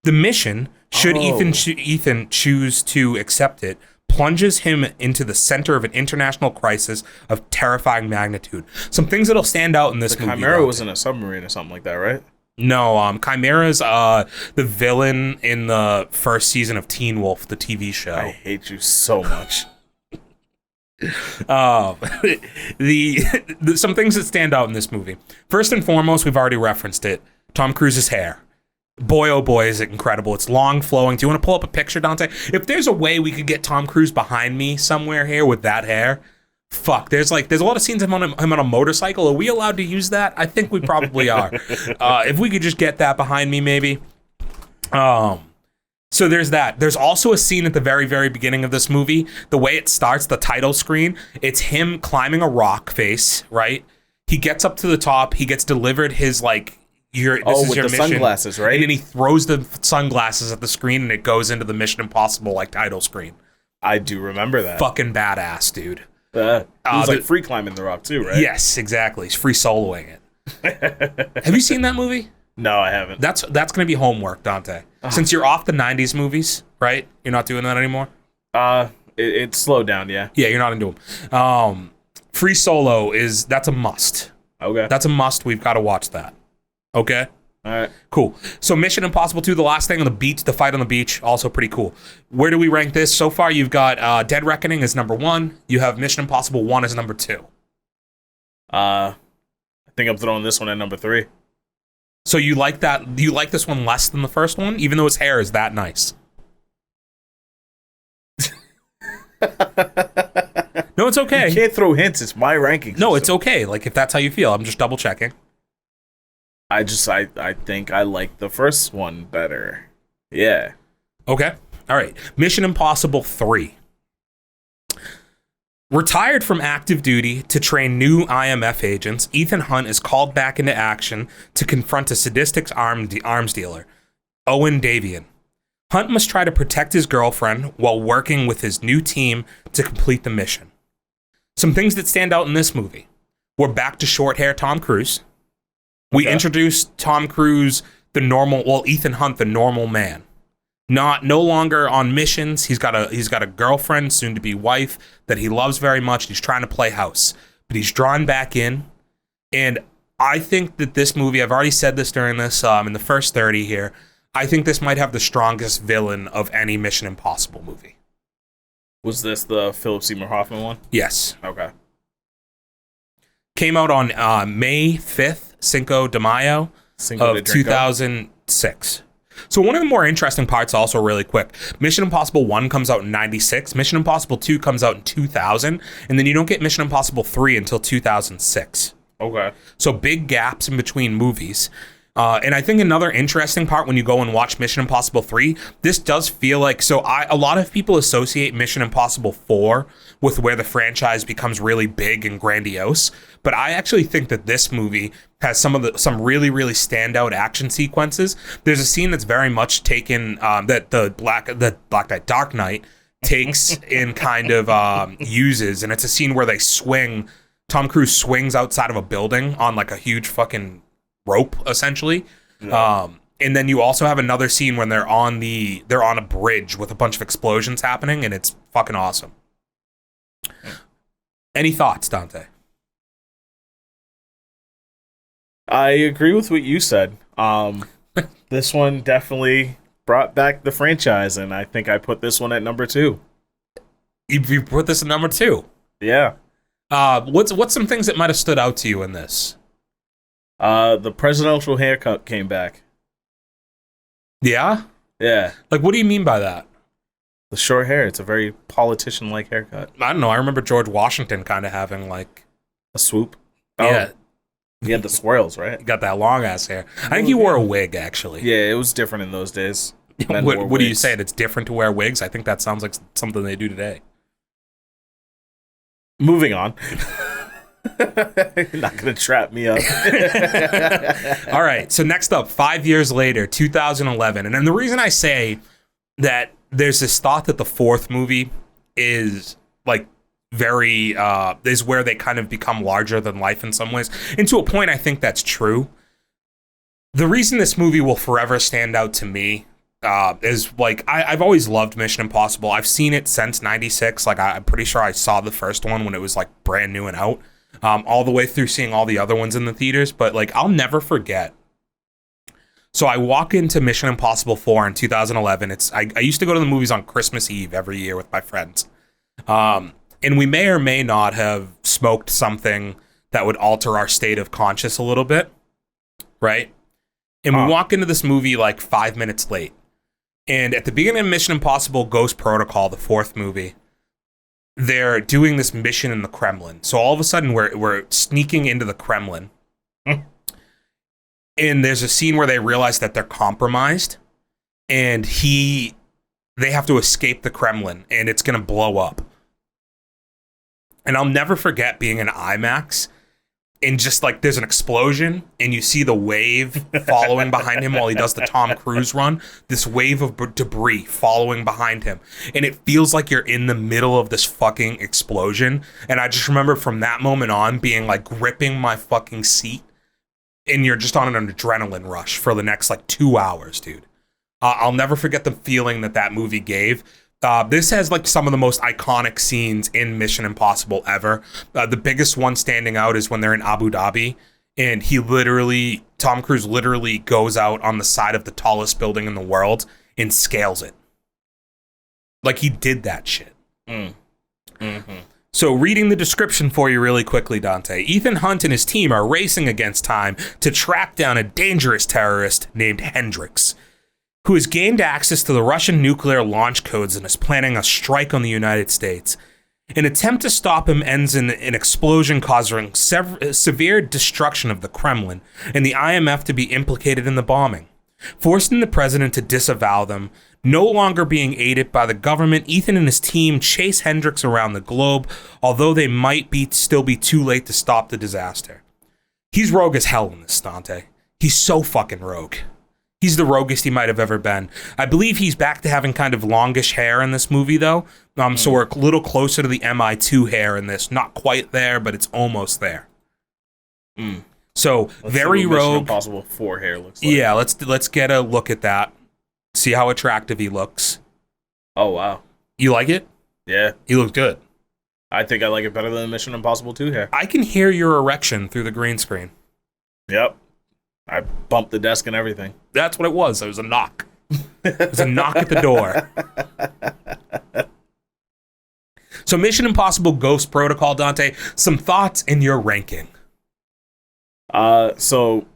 The mission, should Ethan choose to accept it, plunges him into the center of an international crisis of terrifying magnitude. Some things that'll stand out in this movie. Chimera was in a submarine or something like that, right? No, Chimera's the villain in the first season of Teen Wolf, the TV show. I hate you so much. Some things that stand out in this movie. First and foremost, we've already referenced it. Tom Cruise's hair. Boy, oh boy, is it incredible. It's long, flowing. Do you want to pull up a picture, Dante? If there's a way we could get Tom Cruise behind me somewhere here with that hair, fuck. There's a lot of scenes of him on a motorcycle. Are we allowed to use that? I think we probably are. If we could just get that behind me, maybe. So there's that. There's also a scene at the very, very beginning of this movie. The way it starts, the title screen, it's him climbing a rock face, right? He gets up to the top. He gets delivered his, like, this is your mission. Sunglasses, right? And then he throws the sunglasses at the screen, and it goes into the Mission Impossible, like, title screen. I do remember that. Fucking badass, dude. He's like free climbing the rock, too, right? Yes, exactly. He's free soloing it. Have you seen that movie? No, I haven't. That's going to be homework, Dante. Since you're off the 90s movies, right? You're not doing that anymore? It slowed down, yeah. Yeah, you're not into them. Free Solo that's a must. Okay. That's a must. We've got to watch that. Okay? All right. Cool. So Mission Impossible 2, the last thing on the beach, the fight on the beach, also pretty cool. Where do we rank this? So far, you've got Dead Reckoning as number 1. You have Mission Impossible 1 as number 2. I think I'm throwing this one at number 3. So you like that? You like this one less than the first one, even though his hair is that nice? No, it's okay. You can't throw hints. It's my ranking. No, it's okay. Like, if that's how you feel, I'm just double checking. I think I like the first one better. Yeah. Okay. All right. Mission Impossible 3. Retired from active duty to train new IMF agents, Ethan Hunt is called back into action to confront a sadistic arms dealer, Owen Davian. Hunt must try to protect his girlfriend while working with his new team to complete the mission. Some things that stand out in this movie. We're back to short hair Tom Cruise. We introduced Tom Cruise, Ethan Hunt, the normal man. No longer on missions. He's got a girlfriend, soon to be wife, that he loves very much. He's trying to play house, but he's drawn back in. And I think that this movie, I've already said this during this, in the first 30 here, I think this might have the strongest villain of any Mission Impossible movie. Was this the Philip Seymour Hoffman one? Yes. Okay. Came out on May 5th, Cinco de Mayo of 2006. So one of the more interesting parts also really quick, Mission Impossible 1 comes out in 96, Mission Impossible 2 comes out in 2000, and then you don't get Mission Impossible 3 until 2006. Okay. So big gaps in between movies. And I think another interesting part when you go and watch Mission Impossible 3, this does feel like, a lot of people associate Mission Impossible 4 with where the franchise becomes really big and grandiose. But I actually think that this movie has some really, really standout action sequences. There's a scene that's very much taken, that the Dark Knight takes and kind of uses. And it's a scene where they swing, Tom Cruise swings outside of a building on like a huge fucking rope, essentially. Yeah. And then you also have another scene when they're on a bridge with a bunch of explosions happening, and it's fucking awesome. Any thoughts, Dante? I agree with what you said. This one definitely brought back the franchise, and I think I put this one at number 2. You put this at number 2? Yeah. What's some things that might have stood out to you in this? The presidential haircut came back. Yeah? Yeah. Like, what do you mean by that? The short hair. It's a very politician-like haircut. I don't know. I remember George Washington kind of having, like... a swoop? Oh. Yeah. He had the swirls, right? He got that long-ass hair. I think he wore a wig, actually. Yeah, it was different in those days. What are you saying? It's different to wear wigs? I think that sounds like something they do today. Moving on. You're not going to trap me up. All right. So next up, 5 years later, 2011. And then the reason I say that there's this thought that the fourth movie is like very, is where they kind of become larger than life in some ways. And to a point, I think that's true. The reason this movie will forever stand out to me is like, I've always loved Mission Impossible. I've seen it since 96. Like, I'm pretty sure I saw the first one when it was like brand new and out. All the way through seeing all the other ones in the theaters, but like I'll never forget. So I walk into Mission Impossible 4 in 2011. I used to go to the movies on Christmas Eve every year with my friends. And we may or may not have smoked something that would alter our state of conscious a little bit, right? And we walk into this movie like 5 minutes late. And at the beginning of Mission Impossible Ghost Protocol, the fourth movie, they're doing this mission in the Kremlin. So all of a sudden we're sneaking into the Kremlin. And there's a scene where they realize that they're compromised and they have to escape the Kremlin and it's going to blow up. And I'll never forget being in IMAX and just like there's an explosion and you see the wave following behind him while he does the Tom Cruise run, this wave of debris following behind him. And it feels like you're in the middle of this fucking explosion. And I just remember from that moment on being like gripping my fucking seat and you're just on an adrenaline rush for the next like 2 hours, dude. I'll never forget the feeling that movie gave. This has like some of the most iconic scenes in Mission Impossible ever. The biggest one standing out is when they're in Abu Dhabi and Tom Cruise literally goes out on the side of the tallest building in the world and scales it. Like he did that shit. Mm-hmm. So reading the description for you really quickly, Dante. Ethan Hunt and his team are racing against time to track down a dangerous terrorist named Hendrix. who has gained access to the Russian nuclear launch codes and is planning a strike on the United States. An attempt to stop him ends in an explosion causing severe destruction of the Kremlin and the IMF to be implicated in the bombing. Forcing the president to disavow them, no longer being aided by the government, Ethan and his team chase Hendricks around the globe, although they might still be too late to stop the disaster. He's rogue as hell in this, Dante. He's so fucking rogue. He's the roguest he might have ever been. I believe he's back to having kind of longish hair in this movie, though. So we're a little closer to the MI2 hair in this. Not quite there, but it's almost there. So let's very rogue. Mission Impossible 4 hair looks like. Yeah, let's get a look at that. See how attractive he looks. Oh wow, you like it? Yeah, he looks good. I think I like it better than Mission Impossible 2 hair. I can hear your erection through the green screen. Yep. I bumped the desk and everything. That's what it was. It was a knock. It was a knock at the door. So Mission Impossible Ghost Protocol, Dante, some thoughts in your ranking. So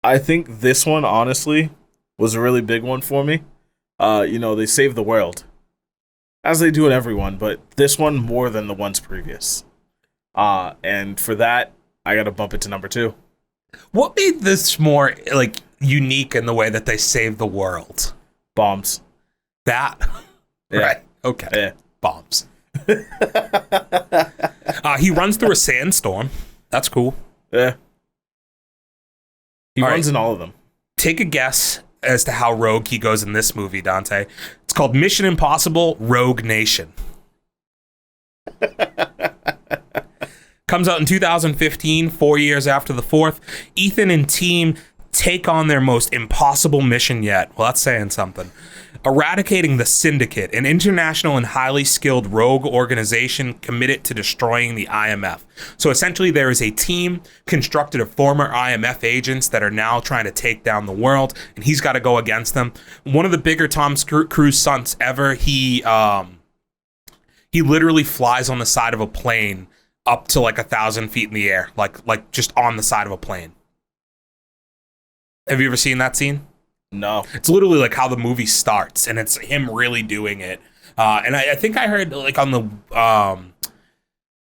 I think this one, honestly, was a really big one for me. They saved the world. As they do in every one, but this one more than the ones previous. And for that, I gotta bump it to number 2. What made this more, unique in the way that they saved the world? Bombs. That? Yeah. Right. Okay. Yeah. Bombs. He runs through a sandstorm. That's cool. Yeah. He runs in all of them. Take a guess as to how rogue he goes in this movie, Dante. It's called Mission Impossible Rogue Nation. Comes out in 2015, 4 years after the fourth. Ethan and team take on their most impossible mission yet. Well, that's saying something. Eradicating the Syndicate, an international and highly skilled rogue organization committed to destroying the IMF. So essentially there is a team constructed of former IMF agents that are now trying to take down the world, and he's got to go against them. One of the bigger Tom Cruise stunts ever, he literally flies on the side of a plane up to 1,000 feet in the air, like just on the side of a plane. Have you ever seen that scene? No. It's literally like how the movie starts, and it's him really doing it. And I think I heard on the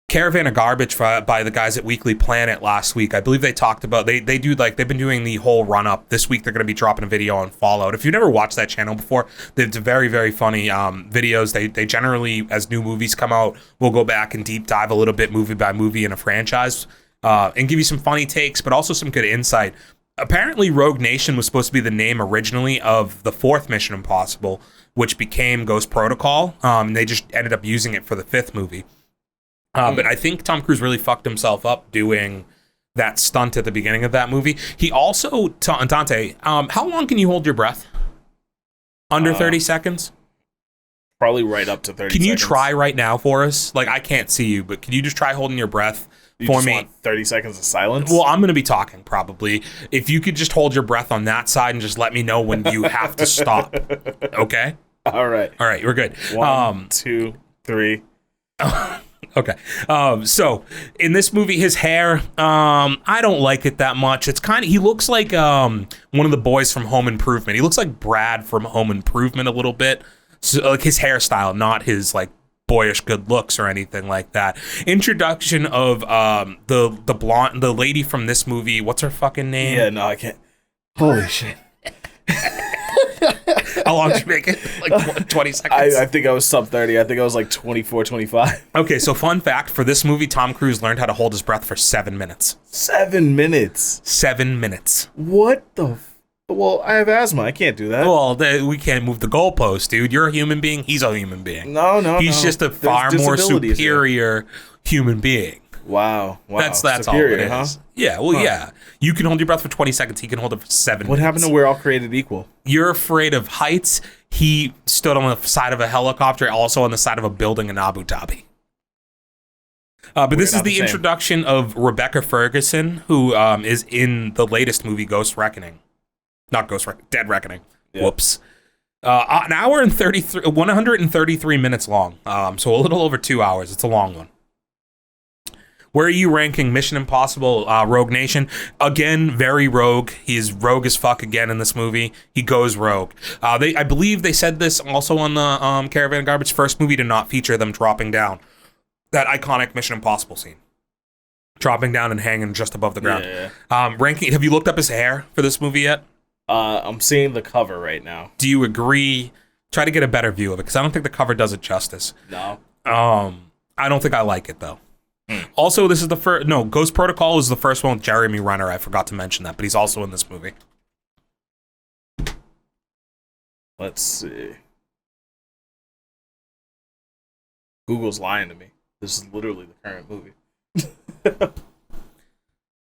Caravan of Garbage by the guys at Weekly Planet last week. I believe they talked about they've been doing the whole run up. This week they're going to be dropping a video on Fallout. If you've never watched that channel before, they're very, very funny videos. They generally, as new movies come out, will go back and deep dive a little bit movie by movie in a franchise and give you some funny takes, but also some good insight. Apparently, Rogue Nation was supposed to be the name originally of the fourth Mission Impossible, which became Ghost Protocol. They just ended up using it for the fifth movie. But I think Tom Cruise really fucked himself up doing that stunt at the beginning of that movie. He also, Dante, how long can you hold your breath? Under 30 seconds? Probably right up to 30 seconds. Can you try right now for us? I can't see you, but can you just try holding your breath for me? Want 30 seconds of silence? Well, I'm going to be talking probably. If you could just hold your breath on that side and just let me know when you have to stop. Okay? All right. All right, we're good. 1, 2, 3. Okay. So in this movie, his hair, I don't like it that much. It's he looks like one of the boys from Home Improvement. He looks like Brad from Home Improvement a little bit. So his hairstyle, not his boyish good looks or anything like that. Introduction of the blonde, the lady from this movie. What's her fucking name? Yeah, no, I can't. Holy shit. How long did you make it? 20 seconds? I think I was sub 30. I think I was 24, 25. Okay, so fun fact, for this movie, Tom Cruise learned how to hold his breath for 7 minutes. 7 minutes? 7 minutes. What the Well, I have asthma. I can't do that. Well, we can't move the goalpost, dude. You're a human being. He's a human being. No. He's just a far more superior human being. Wow. That's superior, all it is. Huh? Yeah, well, yeah. You can hold your breath for 20 seconds. He can hold it for 7 minutes. What happened to we're all created equal? You're afraid of heights. He stood on the side of a helicopter, also on the side of a building in Abu Dhabi. But this is the introduction of Rebecca Ferguson, who is in the latest movie, Ghost Reckoning. Not Ghost Reckoning, Dead Reckoning. Yeah. Whoops. An hour and 133 minutes long. So a little over 2 hours. It's a long one. Where are you ranking Mission Impossible Rogue Nation? Again, very rogue. He's rogue as fuck again in this movie. He goes rogue. I believe they said this also on the Caravan of Garbage, first movie to not feature them dropping down. That iconic Mission Impossible scene. Dropping down and hanging just above the ground. Yeah. Ranking. Have you looked up his hair for this movie yet? I'm seeing the cover right now. Do you agree? Try to get a better view of it, because I don't think the cover does it justice. No. I don't think I like it, though. Also, this is the first... No, Ghost Protocol is the first one with Jeremy Renner. I forgot to mention that, but he's also in this movie. Let's see. Google's lying to me. This is literally the current movie.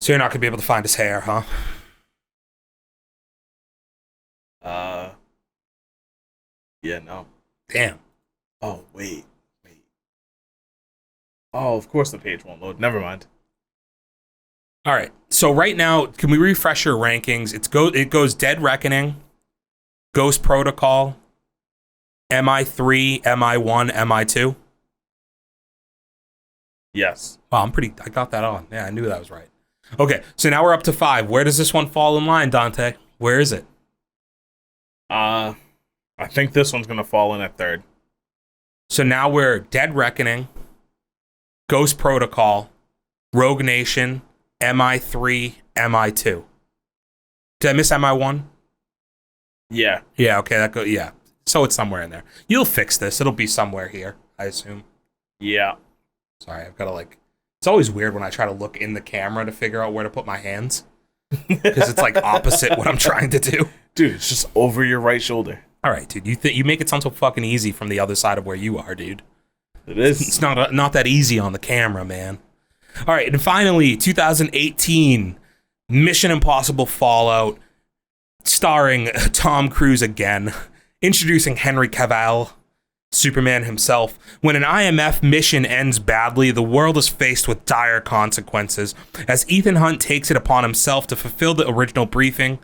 So you're not going to be able to find his hair, huh? Yeah, no. Damn. Oh, wait. Oh, of course the page won't load. Never mind. All right. So right now, can we refresh your rankings? It goes Dead Reckoning, Ghost Protocol, MI3, MI1, MI2. Yes. Wow, I got that on. Yeah, I knew that was right. Okay, so now we're up to 5. Where does this one fall in line, Dante? Where is it? I think this one's gonna fall in at 3rd. So now we're Dead Reckoning, Ghost Protocol, Rogue Nation, MI3, MI2. Did I miss MI1? Yeah. Yeah, okay, yeah. So it's somewhere in there. You'll fix this. It'll be somewhere here, I assume. Yeah. Sorry, I've got to it's always weird when I try to look in the camera to figure out where to put my hands. Because it's opposite what I'm trying to do. Dude, it's just over your right shoulder. All right, dude. You make it sound so fucking easy from the other side of where you are, dude. It is. It's not that easy on the camera, man. All right, and finally, 2018, Mission Impossible Fallout, starring Tom Cruise again, introducing Henry Cavill, Superman himself. When an IMF mission ends badly, the world is faced with dire consequences. As Ethan Hunt takes it upon himself to fulfill the original briefing,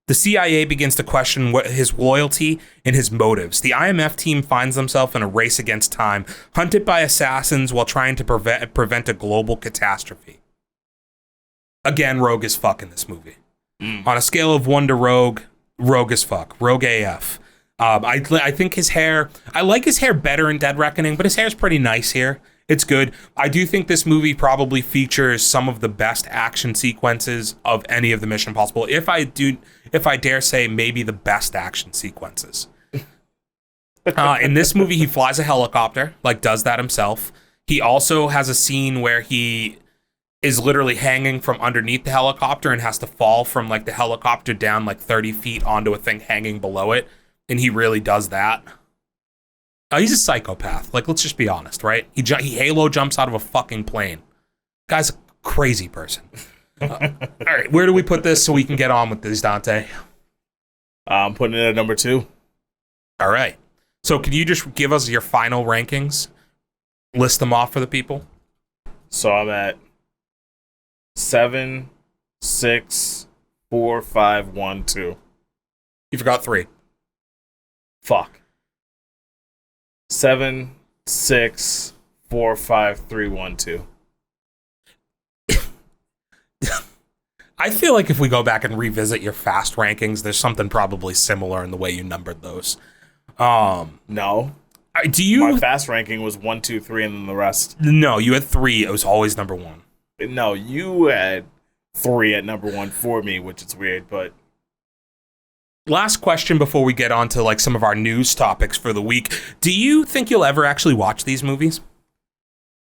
the CIA begins to question his loyalty and his motives. The IMF team finds themselves in a race against time, hunted by assassins while trying to prevent a global catastrophe. Again, rogue as fuck in this movie. On a scale of 1 to rogue as fuck. Rogue AF. I think his hair... I like his hair better in Dead Reckoning, but his hair's pretty nice here. It's good. I do think this movie probably features some of the best action sequences of any of the Mission Impossible. If I dare say, maybe the best action sequences. In this movie, he flies a helicopter, does that himself. He also has a scene where he is literally hanging from underneath the helicopter and has to fall from the helicopter down 30 feet onto a thing hanging below it. And he really does that. He's a psychopath. Let's just be honest, right? He Halo jumps out of a fucking plane. Guy's a crazy person. All right, where do we put this so we can get on with this, Dante? I'm putting it at number 2. All right. So could you just give us your final rankings? List them off for the people. So I'm at 7, 6, 4, 5, 1, 2. You forgot 3. Fuck. 7, 6, 4, 5, 3, 1, 2. I feel like if we go back and revisit your fast rankings, there's something probably similar in the way you numbered those. No. My fast ranking was 1, 2, 3, and then the rest. No, you had 3. It was always number 1. No, you had 3 at number 1 for me, which is weird, but... Last question before we get on to some of our news topics for the week. Do you think you'll ever actually watch these movies?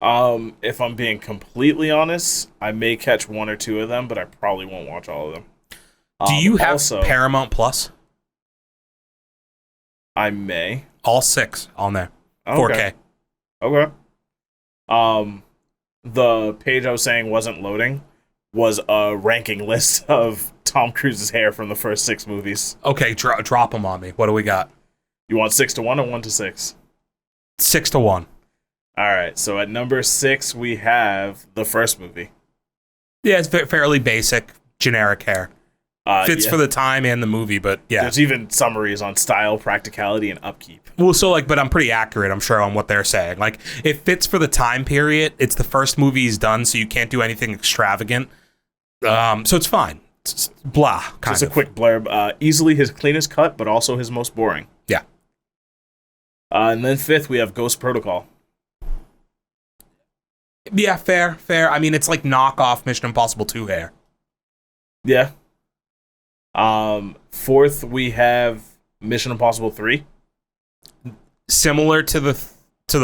If I'm being completely honest, I may catch 1 or 2 of them, but I probably won't watch all of them. Do you have Paramount Plus? I may. All 6 on there. Okay. 4K. Okay. The page I was saying wasn't loading was a ranking list of Tom Cruise's hair from the first 6 movies. Okay, drop them on me. What do we got? You want 6 to 1 or 1 to 6? 6 to 1. All right, so at number 6, we have the first movie. Yeah, it's fairly basic, generic hair. Fits for the time and the movie, but yeah. There's even summaries on style, practicality, and upkeep. Well, so like, but I'm pretty accurate, I'm sure, on what they're saying. Like, it fits for the time period. It's the first movie he's done, so you can't do anything extravagant. So it's fine. It's blah, kind Just a quick blurb. Easily his cleanest cut, but also his most boring. Yeah. And then fifth, we have Ghost Protocol. Yeah, fair. I mean, it's like knockoff Mission Impossible 2 hair. Yeah. Fourth, we have Mission Impossible 3. Similar to the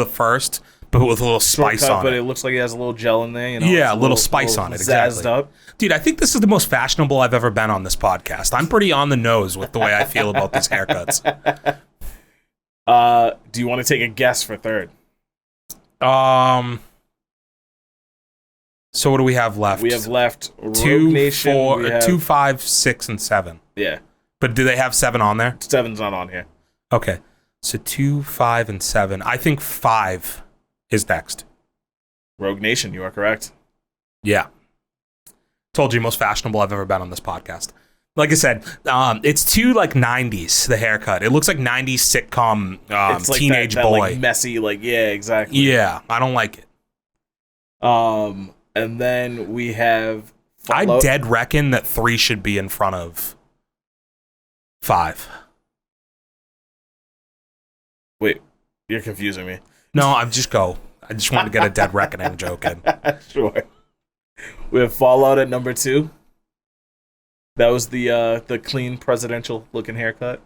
first, but with a little spice Shortcut, on but it. it looks like it has a little gel in there. You know? Yeah, a little spice on it, exactly. Zazzed up. Dude, I think this is the most fashionable I've ever been on this podcast. I'm pretty on the nose with the way I feel about these haircuts. Do you want to take a guess for third? So what do we have left? We have left Rogue 2, Nation. 4, 2, 5, 6, and 7. Yeah. But do they have 7 on there? 7's not on here. Okay. So 2, 5, and 7. I think 5 is next. Rogue Nation, you are correct. Yeah. Told you, most fashionable I've ever been on this podcast. Like I said, it's too like 90s, the haircut. It looks like 90s sitcom It's like teenage that, boy. like messy, yeah, exactly. Yeah, I don't like it. And then we have I dead reckon that 3 should be in front of 5. Wait, you're confusing me. No, I just want to get a dead reckoning joke in. Sure. We have Fallout at number 2. That was the clean presidential looking haircut.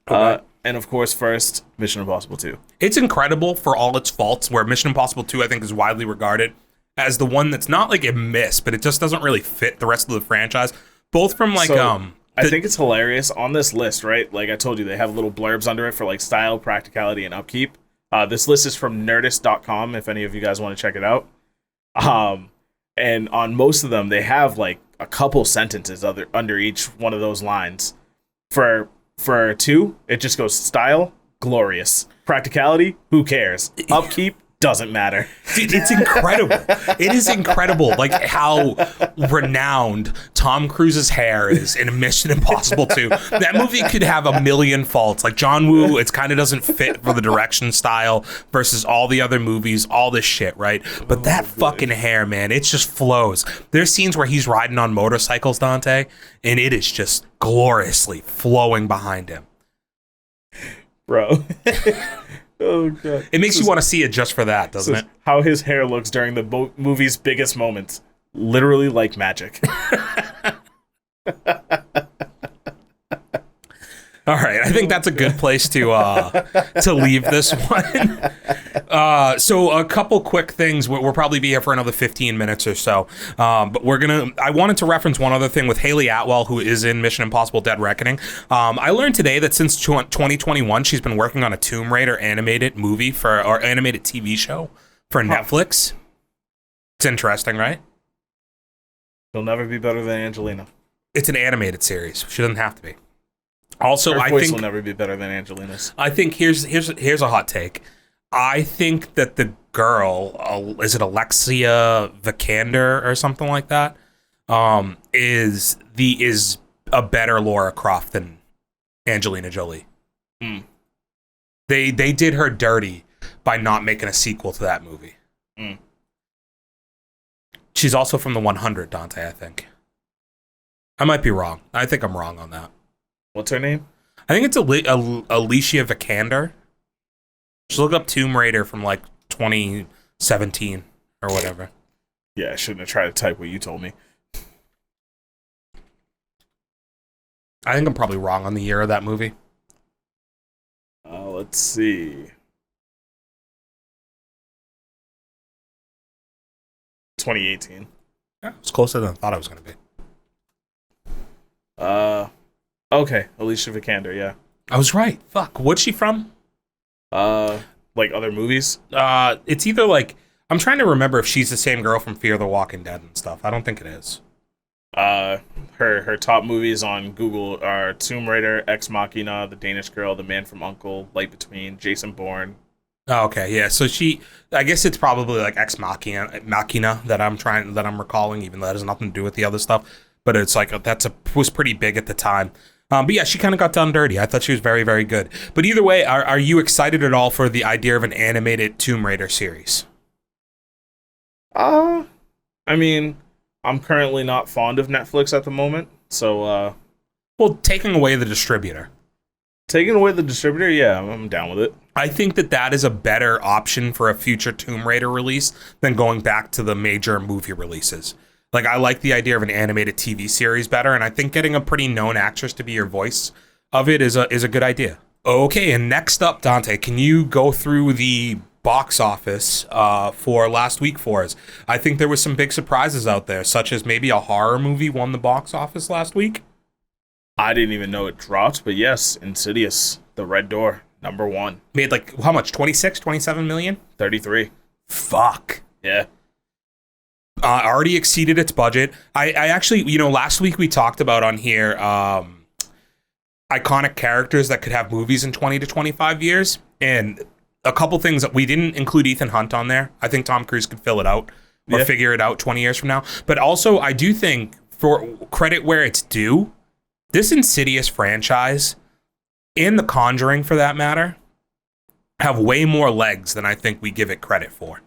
Okay. And of course, first, Mission Impossible 2. It's incredible for all its faults, where Mission Impossible 2, I think, is widely regarded as the one that's not like a miss, but it just doesn't really fit the rest of the franchise. Both from like, I think it's hilarious on this list, right? Like I told you, they have little blurbs under it for like style, practicality, and upkeep. This list is from Nerdist.com, if any of you guys want to check it out. And on most of them, they have like a couple sentences under each one of those lines. For 2, it just goes style, glorious. Practicality, who cares? Upkeep, doesn't matter. Dude, it's incredible. It is incredible, like how renowned Tom Cruise's hair is in Mission Impossible 2. That movie could have a million faults. Like John Woo, it kind of doesn't fit for the direction style versus all the other movies, all this shit, right? But that fucking hair, man, it just flows. There's scenes where he's riding on motorcycles, Dante, and it is just gloriously flowing behind him. Bro. Oh god! It makes you want to see it just for that, doesn't it? How his hair looks during the movie's biggest moments, literally like magic. All right, I think that's a good place to leave this one. So a couple quick things. We'll probably be here for another 15 minutes or so. But I wanted to reference one other thing with Haley Atwell, who is in Mission Impossible: Dead Reckoning. I learned today that since 2021, she's been working on a Tomb Raider animated movie or animated TV show for Netflix. It's interesting, right? She'll never be better than Angelina. It's an animated series. She doesn't have to be. Also, Her I voice think will never be better than Angelina's. I think here's a hot take. I think that the girl, is it Alexia Vikander or something like that, is a better Laura Croft than Angelina Jolie. Mm. They did her dirty by not making a sequel to that movie. Mm. She's also from the 100, Dante, I think. I might be wrong. I think I'm wrong on that. What's her name? I think it's Alicia Vikander. Just look up Tomb Raider from like 2017 or whatever. Yeah, I shouldn't have tried to type what you told me. I think I'm probably wrong on the year of that movie. Let's see. 2018. Yeah, it's closer than I thought it was going to be. Okay, Alicia Vikander, yeah. I was right. Fuck. What's she from? Like other movies? It's either like, I'm trying to remember if she's the same girl from Fear the Walking Dead and stuff. I don't think it is. Her top movies on Google are Tomb Raider, Ex Machina, The Danish Girl, The Man from U.N.C.L.E., Light Between, Jason Bourne. Oh, okay, yeah. So I guess it's probably like Ex Machina that I'm recalling, even though that has nothing to do with the other stuff. but it's like was pretty big at the time. But yeah, she kind of got done dirty. I thought she was very, very good. But either way, are you excited at all for the idea of an animated Tomb Raider series? I mean, I'm currently not fond of Netflix at the moment, so well, taking away the distributor. Taking away the distributor, yeah, I'm down with it. I think that is a better option for a future Tomb Raider release than going back to the major movie releases. Like, I like the idea of an animated TV series better, and I think getting a pretty known actress to be your voice of it is a good idea. Okay, and next up, Dante, can you go through the box office for last week for us? I think there was some big surprises out there, such as maybe a horror movie won the box office last week. I didn't even know it dropped, but yes, Insidious, The Red Door, #1. Made like, how much, 26, 27 million? 33. Fuck. Yeah. Already exceeded its budget. I actually, last week we talked about on here iconic characters that could have movies in 20 to 25 years. And a couple things that we didn't include Ethan Hunt on there. I think Tom Cruise could fill it out or figure it out 20 years from now. But also, I do think, for credit where it's due, this Insidious franchise, and The Conjuring for that matter, have way more legs than I think we give it credit for.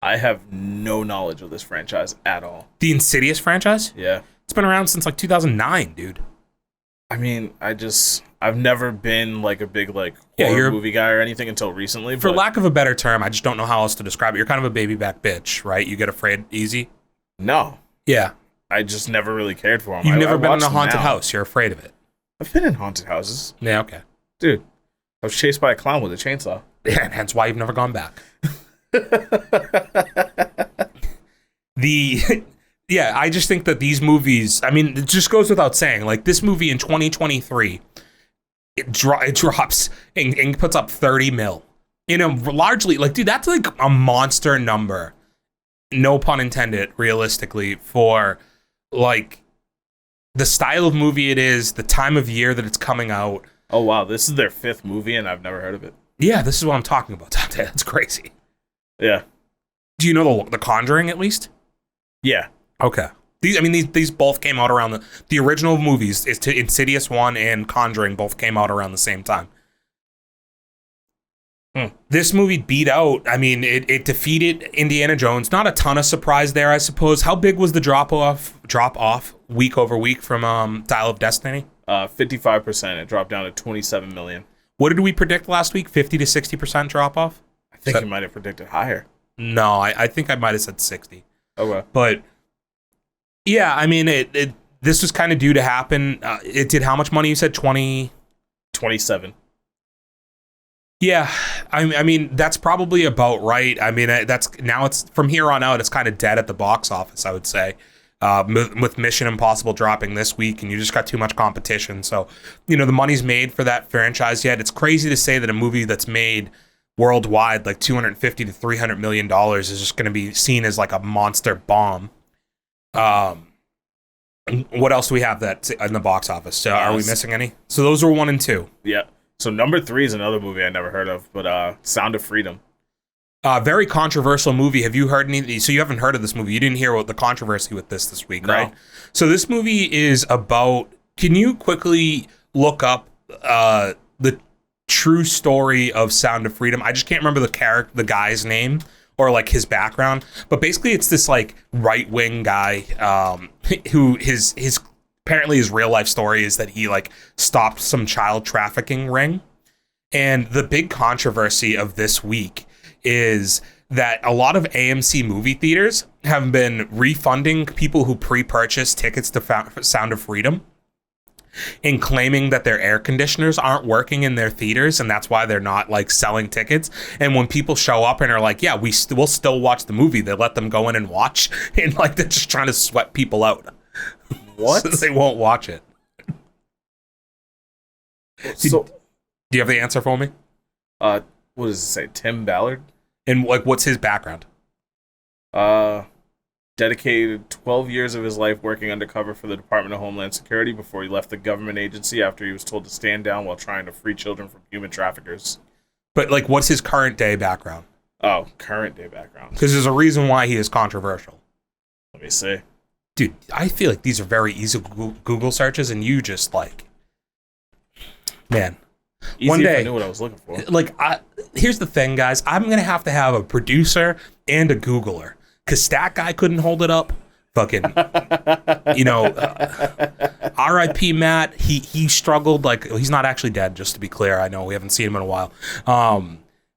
I have no knowledge of this franchise at all. The Insidious franchise? Yeah. It's been around since like 2009, dude. I mean, I've never been like a big horror movie guy or anything until recently. For lack of a better term, I just don't know how else to describe it. You're kind of a baby back bitch, right? You get afraid easy? No. Yeah. I just never really cared for them. You've never been in a haunted house. You're afraid of it. I've been in haunted houses. Yeah, okay. Dude, I was chased by a clown with a chainsaw. Yeah, and hence why you've never gone back. Yeah, I just think that these movies, I mean, it just goes without saying, like, this movie in 2023, it drops and puts up 30 mil. Largely, like, dude, that's like a monster number. No pun intended, realistically, for like the style of movie it is, the time of year that it's coming out. Oh wow, this is their 5th movie and I've never heard of it. Yeah, this is what I'm talking about, Dante. That's crazy. Yeah. Do you know the Conjuring at least? Yeah. Okay. These both came out around the original movies. Is to Insidious 1 and Conjuring both came out around the same time. This movie beat out, it defeated Indiana Jones. Not a ton of surprise there, I suppose. How big was the drop off week over week from Dial of Destiny? 55%. It dropped down to 27 million. What did we predict last week? 50 to 60% drop off? I think you might have predicted higher. No, I think I might have said 60. Okay. But yeah, this was kind of due to happen. It did how much money? You said 27. Yeah, that's probably about right. It's from here on out, it's kind of dead at the box office, I would say. With Mission Impossible dropping this week, and you just got too much competition. So, the money's made for that franchise yet. It's crazy to say that a movie that's made worldwide like $250 to $300 million is just going to be seen as like a monster bomb. What else do we have that's in the box office? So are we missing any? So those were 1 and 2. Yeah. So #3 is another movie I never heard of, but Sound of Freedom. Very controversial movie. Have you heard any? So you haven't heard of this movie. You didn't hear what the controversy with this week, no. Right? So this movie is about, can you quickly look up the true story of Sound of Freedom? I just can't remember the guy's name or like his background, but basically it's this like right-wing guy who his apparently his real life story is that he like stopped some child trafficking ring. And the big controversy of this week is that a lot of AMC movie theaters have been refunding people who pre-purchased tickets to Sound of Freedom and claiming that their air conditioners aren't working in their theaters, and that's why they're not like selling tickets. And when people show up and are like, yeah, we'll still watch the movie, they let them go in and watch, and like they're just trying to sweat people out. What? So they won't watch it. So, do you have the answer for me? What does it say? Tim Ballard? And like, what's his background? Dedicated 12 years of his life working undercover for the Department of Homeland Security before he left the government agency after he was told to stand down while trying to free children from human traffickers. But like, what's his current day background? Oh, current day background. Because there's a reason why he is controversial. Let me see. dude, I feel like these are very easy Google searches, and you just like, man. Easy One if day, I knew what I was looking for. Like, here's the thing, guys. I'm gonna have a producer and a Googler, because Stat Guy couldn't hold it up. Fucking, R.I.P. Matt. He struggled. Like, he's not actually dead, just to be clear. I know we haven't seen him in a while.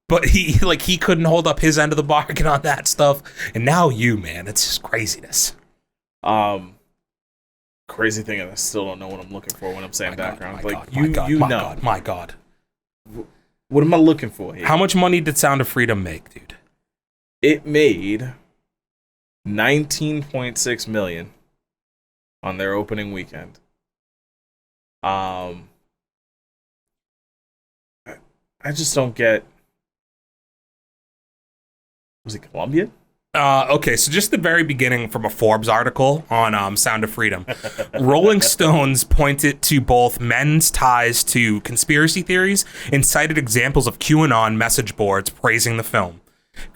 But he couldn't hold up his end of the bargain on that stuff. And now you, man, it's just craziness. Crazy thing, and I still don't know what I'm looking for when I'm saying background. My God. What am I looking for here? How much money did Sound of Freedom make, dude? It made $19.6 million on their opening weekend. I just don't get. Was it Colombian? Okay, so just the very beginning from a Forbes article on Sound of Freedom. Rolling Stones pointed to both men's ties to conspiracy theories and cited examples of QAnon message boards praising the film.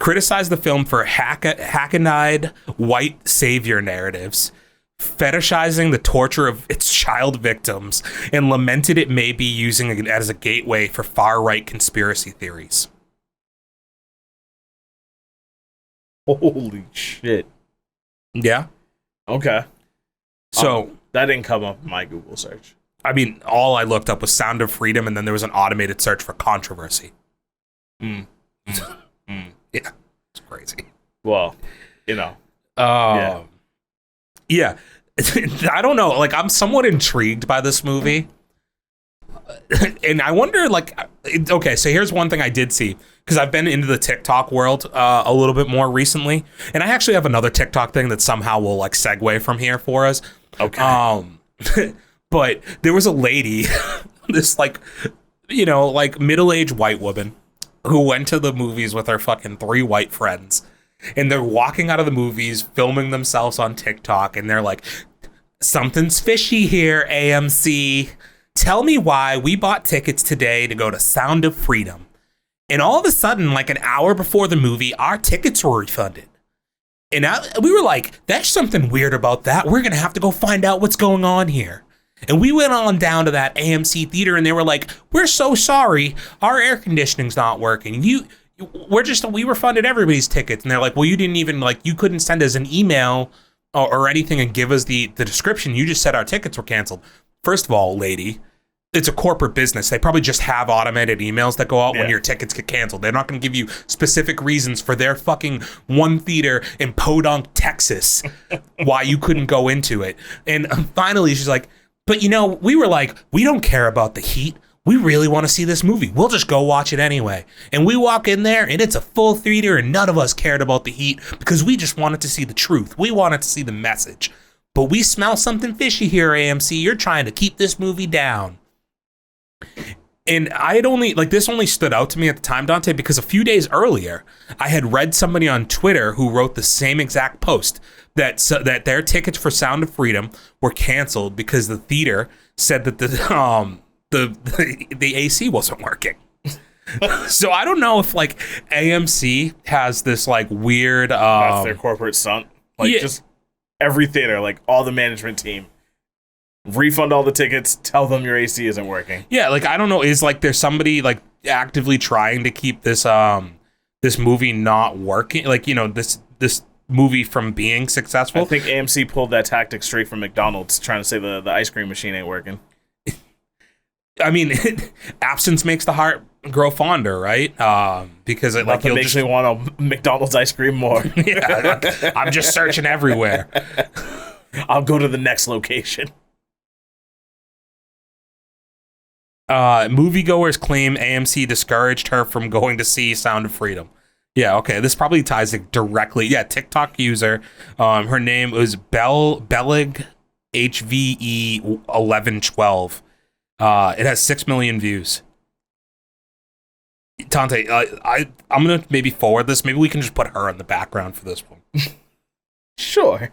Criticized the film for hackneyed white savior narratives, fetishizing the torture of its child victims, and lamented it may be using it as a gateway for far-right conspiracy theories. Holy shit. Yeah. Okay. So that didn't come up in my Google search. I mean, all I looked up was Sound of Freedom, and then there was an automated search for controversy. Yeah, it's crazy. Well, yeah. Yeah. I don't know. Like, I'm somewhat intrigued by this movie. And I wonder, like, okay, so here's one thing I did see, because I've been into the TikTok world a little bit more recently, and I actually have another TikTok thing that somehow will, like, segue from here for us. Okay. But there was a lady, this, like, middle-aged white woman who went to the movies with her fucking 3 white friends, and they're walking out of the movies, filming themselves on TikTok, and they're like, something's fishy here, AMC. Tell me why we bought tickets today to go to Sound of Freedom. And all of a sudden, like an hour before the movie, our tickets were refunded. And we were like, there's something weird about that. We're going to have to go find out what's going on here. And we went on down to that AMC theater, and they were like, we're so sorry. Our air conditioning's not working. We refunded everybody's tickets. And they're like, well, you didn't even, like, you couldn't send us an email or anything and give us the description. You just said our tickets were canceled. First of all, lady, it's a corporate business. They probably just have automated emails that go out when your tickets get canceled. They're not going to give you specific reasons for their fucking one theater in Podunk, Texas, why you couldn't go into it. And finally, she's like, but we were like, we don't care about the heat. We really want to see this movie. We'll just go watch it anyway. And we walk in there, and it's a full theater, and none of us cared about the heat because we just wanted to see the truth. We wanted to see the message. But we smell something fishy here, AMC. You're trying to keep this movie down. And I had this only stood out to me at the time, Dante, because a few days earlier, I had read somebody on Twitter who wrote the same exact post that their tickets for Sound of Freedom were canceled because the theater said that the AC wasn't working. So I don't know if, like, AMC has this, like, weird that's their corporate stunt. Like, just every theater, like, all the management team, refund all the tickets, tell them your AC isn't working. Yeah, like, I don't know, is, like, there's somebody, like, actively trying to keep this this movie not working, like, this movie from being successful? I think AMC pulled that tactic straight from McDonald's, trying to say the ice cream machine ain't working. I mean, absence makes the heart grow fonder, right? Because it like makes me want a McDonald's ice cream more. Yeah, I'm just searching everywhere. I'll go to the next location. Moviegoers claim AMC discouraged her from going to see Sound of Freedom. Yeah, okay. This probably ties it directly. Yeah, TikTok user. Her name was Bellig HVE 1112. It has 6 million views. Dante, I'm gonna maybe forward this. Maybe we can just put her in the background for this one. Sure.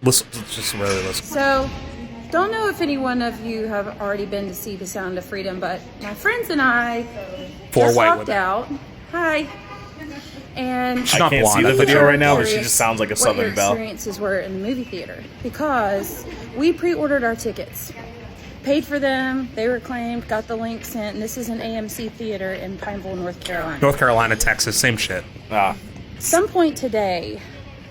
Listen, just really listen. So, don't know if any one of you have already been to see The Sound of Freedom, but my friends and I Four just white walked women. out. Hi. And She's I not can't see blonde, the I thought video you- right now, but she curious just sounds like a what Southern your belle. experiences were in the movie theater, because we pre-ordered our tickets, paid for them, they were claimed, got the link sent, and this is an AMC theater in Pineville, North Carolina. North Carolina, Texas, same shit. Some point today,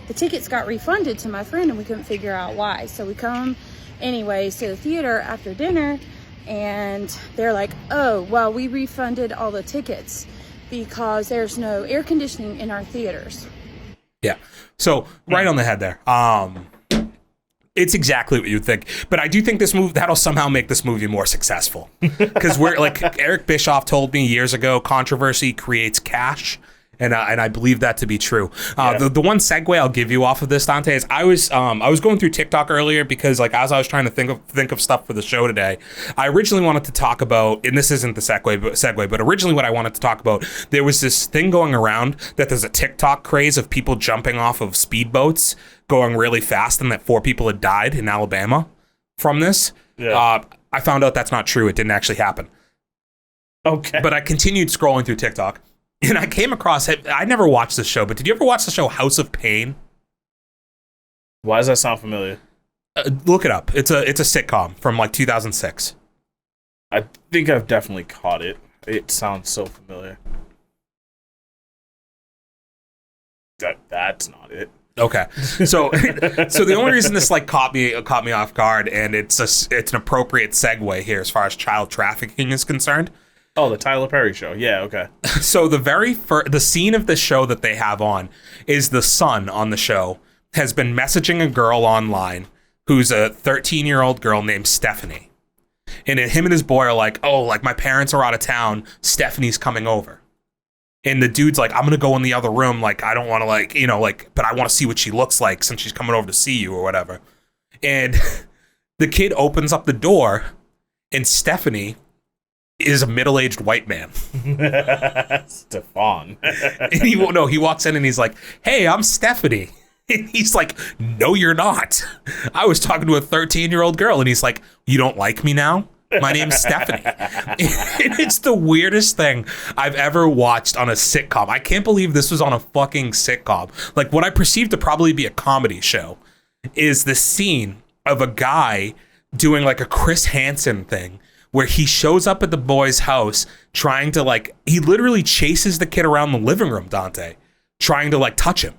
the tickets got refunded to my friend and we couldn't figure out why. So we come anyways to the theater after dinner, and they're like, oh, well, we refunded all the tickets because there's no air conditioning in our theaters. Yeah. So right on the head there. It's exactly what you'd think, but I do think this move that'll somehow make this movie more successful, because we're like Eric Bischoff told me years ago, controversy creates cash. And I believe that to be true. The one segue I'll give you off of this, Dante, is I was going through TikTok earlier because, like, as I was trying to think of stuff for the show today, I originally wanted to talk about, and this isn't the segue, but originally what I wanted to talk about, there was this thing going around that there's a TikTok craze of people jumping off of speedboats going really fast, and that 4 people had died in Alabama from this. Yeah. I found out that's not true. It didn't actually happen. Okay. But I continued scrolling through TikTok. And I came across it. I never watched this show, but did you ever watch the show House of Payne? Why does that sound familiar? Look it up. It's a sitcom from like 2006. I think I've definitely caught it. It sounds so familiar. That's not it. Okay, so the only reason this like caught me off guard, and it's an appropriate segue here as far as child trafficking is concerned. Oh, the Tyler Perry show. Yeah, okay. So the scene of the show that they have on is the son on the show has been messaging a girl online who's a 13-year-old girl named Stephanie. And him and his boy are like, oh, like my parents are out of town. Stephanie's coming over. And the dude's like, I'm going to go in the other room. Like, I don't want to like, you know, like, but I want to see what she looks like since she's coming over to see you or whatever. And the kid opens up the door and Stephanie is a middle-aged white man. Stefan. And he walks in and he's like, hey, I'm Stephanie. And he's like, no, you're not. I was talking to a 13-year-old girl. And he's like, you don't like me now? My name's Stephanie. And it's the weirdest thing I've ever watched on a sitcom. I can't believe this was on a fucking sitcom. Like, what I perceived to probably be a comedy show is the scene of a guy doing like a Chris Hansen thing, where he shows up at the boy's house trying to like, he literally chases the kid around the living room, Dante, trying to like touch him.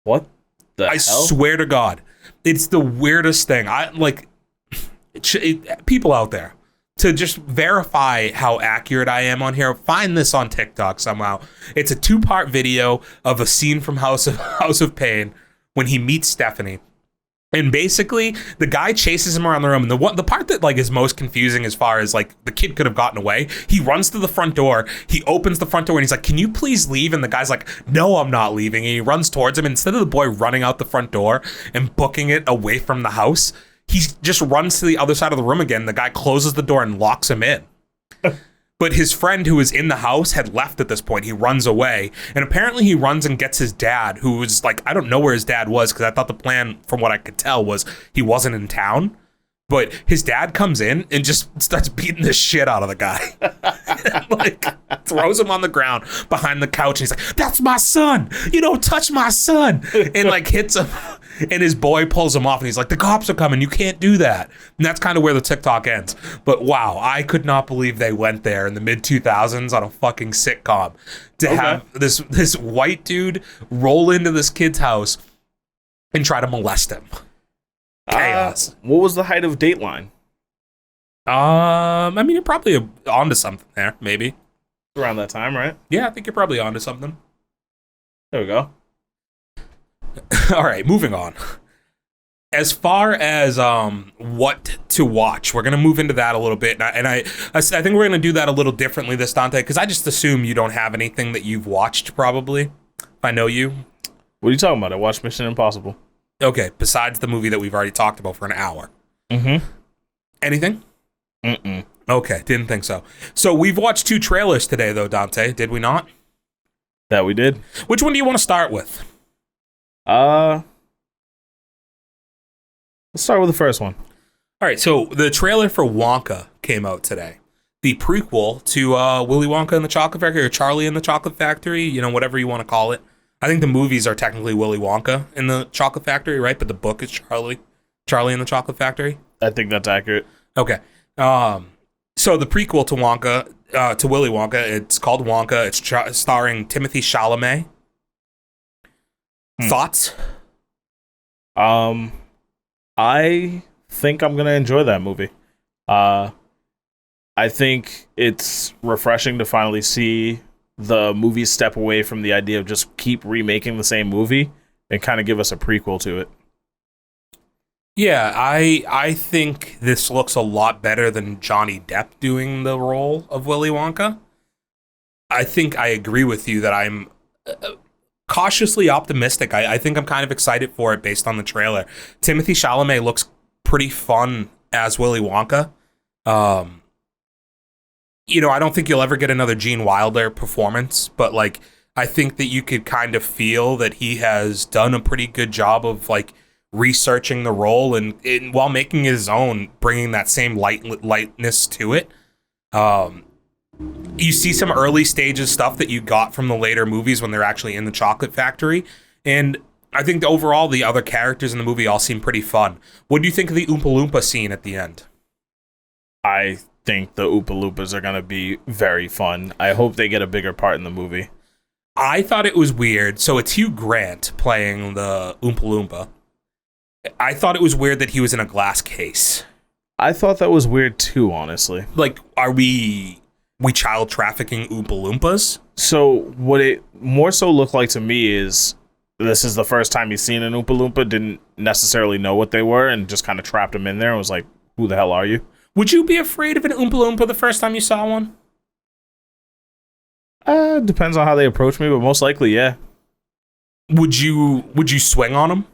What the hell? Swear to God. It's the weirdest thing. People out there, to just verify how accurate I am on here, find this on TikTok somehow. It's a 2-part video of a scene from House of Payne when he meets Stephanie. And basically, the guy chases him around the room. And the part that like is most confusing as far as like the kid could have gotten away, he runs to the front door. He opens the front door and he's like, can you please leave? And the guy's like, no, I'm not leaving. And he runs towards him. And instead of the boy running out the front door and booking it away from the house, he just runs to the other side of the room again. The guy closes the door and locks him in. But his friend who was in the house had left at this point. He runs away. And apparently he runs and gets his dad, who was like, I don't know where his dad was, because I thought the plan, from what I could tell, was he wasn't in town. But his dad comes in and just starts beating the shit out of the guy. Like, throws him on the ground behind the couch. And he's like, that's my son. You don't touch my son. And like hits him. And his boy pulls him off and he's like, the cops are coming. You can't do that. And that's kind of where the TikTok ends. But wow, I could not believe they went there in the mid-2000s on a fucking sitcom to have this white dude roll into this kid's house and try to molest him. Chaos. What was the height of Dateline? I mean, you're probably onto something there, maybe. Around that time, right? Yeah, I think you're probably onto something. There we go. All right, moving on. As far as what to watch, we're gonna move into that a little bit, and I think we're gonna do that a little differently this, Dante, because I just assume you don't have anything that you've watched. Probably, if I know you. What are you talking about? I watched Mission Impossible. Okay, besides the movie that we've already talked about for an hour. Mm-hmm. Anything? Mm-mm. Okay, didn't think so. So we've watched 2 trailers today, though, Dante. Did we not? That we did. Which one do you want to start with? Let's start with the first one. All right, so the trailer for Wonka came out today. the prequel to Willy Wonka and the Chocolate Factory, or Charlie and the Chocolate Factory, you know, whatever you want to call it. I think the movies are technically Willy Wonka and the Chocolate Factory, right? But the book is Charlie and the Chocolate Factory. I think that's accurate. Okay. So the prequel to Wonka, to Willy Wonka, it's called Wonka. It's starring Timothy Chalamet. Thoughts? I think I'm gonna enjoy that movie. I think it's refreshing to finally see the movies step away from the idea of just keep remaking the same movie and kind of give us a prequel to it. Yeah, I think this looks a lot better than Johnny Depp doing the role of Willy Wonka. I think I agree with you that I'm cautiously optimistic. I think I'm kind of excited for it based on the trailer. Timothy Chalamet looks pretty fun as Willy Wonka. You know, I don't think you'll ever get another Gene Wilder performance, but like, I think that you could kind of feel that he has done a pretty good job of like researching the role and while making his own, bringing that same lightness to it. You see some early stages stuff that you got from the later movies when they're actually in the Chocolate Factory, and I think overall the other characters in the movie all seem pretty fun. What do you think of the Oompa Loompa scene at the end? I think the Oompa Loompas are gonna be very fun. I hope they get a bigger part in the movie. I thought it was weird. So it's Hugh Grant playing the Oompa Loompa. I thought it was weird that he was in a glass case. I thought that was weird too, honestly. Like, are we child trafficking Oompa Loompas? So what it more so looked like to me is this is the first time he's seen an Oompa Loompa, didn't necessarily know what they were, and just kind of trapped him in there and was like, who the hell are you? Would you be afraid of an Oompa Loompa the first time you saw one? Depends on how they approach me, but most likely, yeah. Would you swing on them?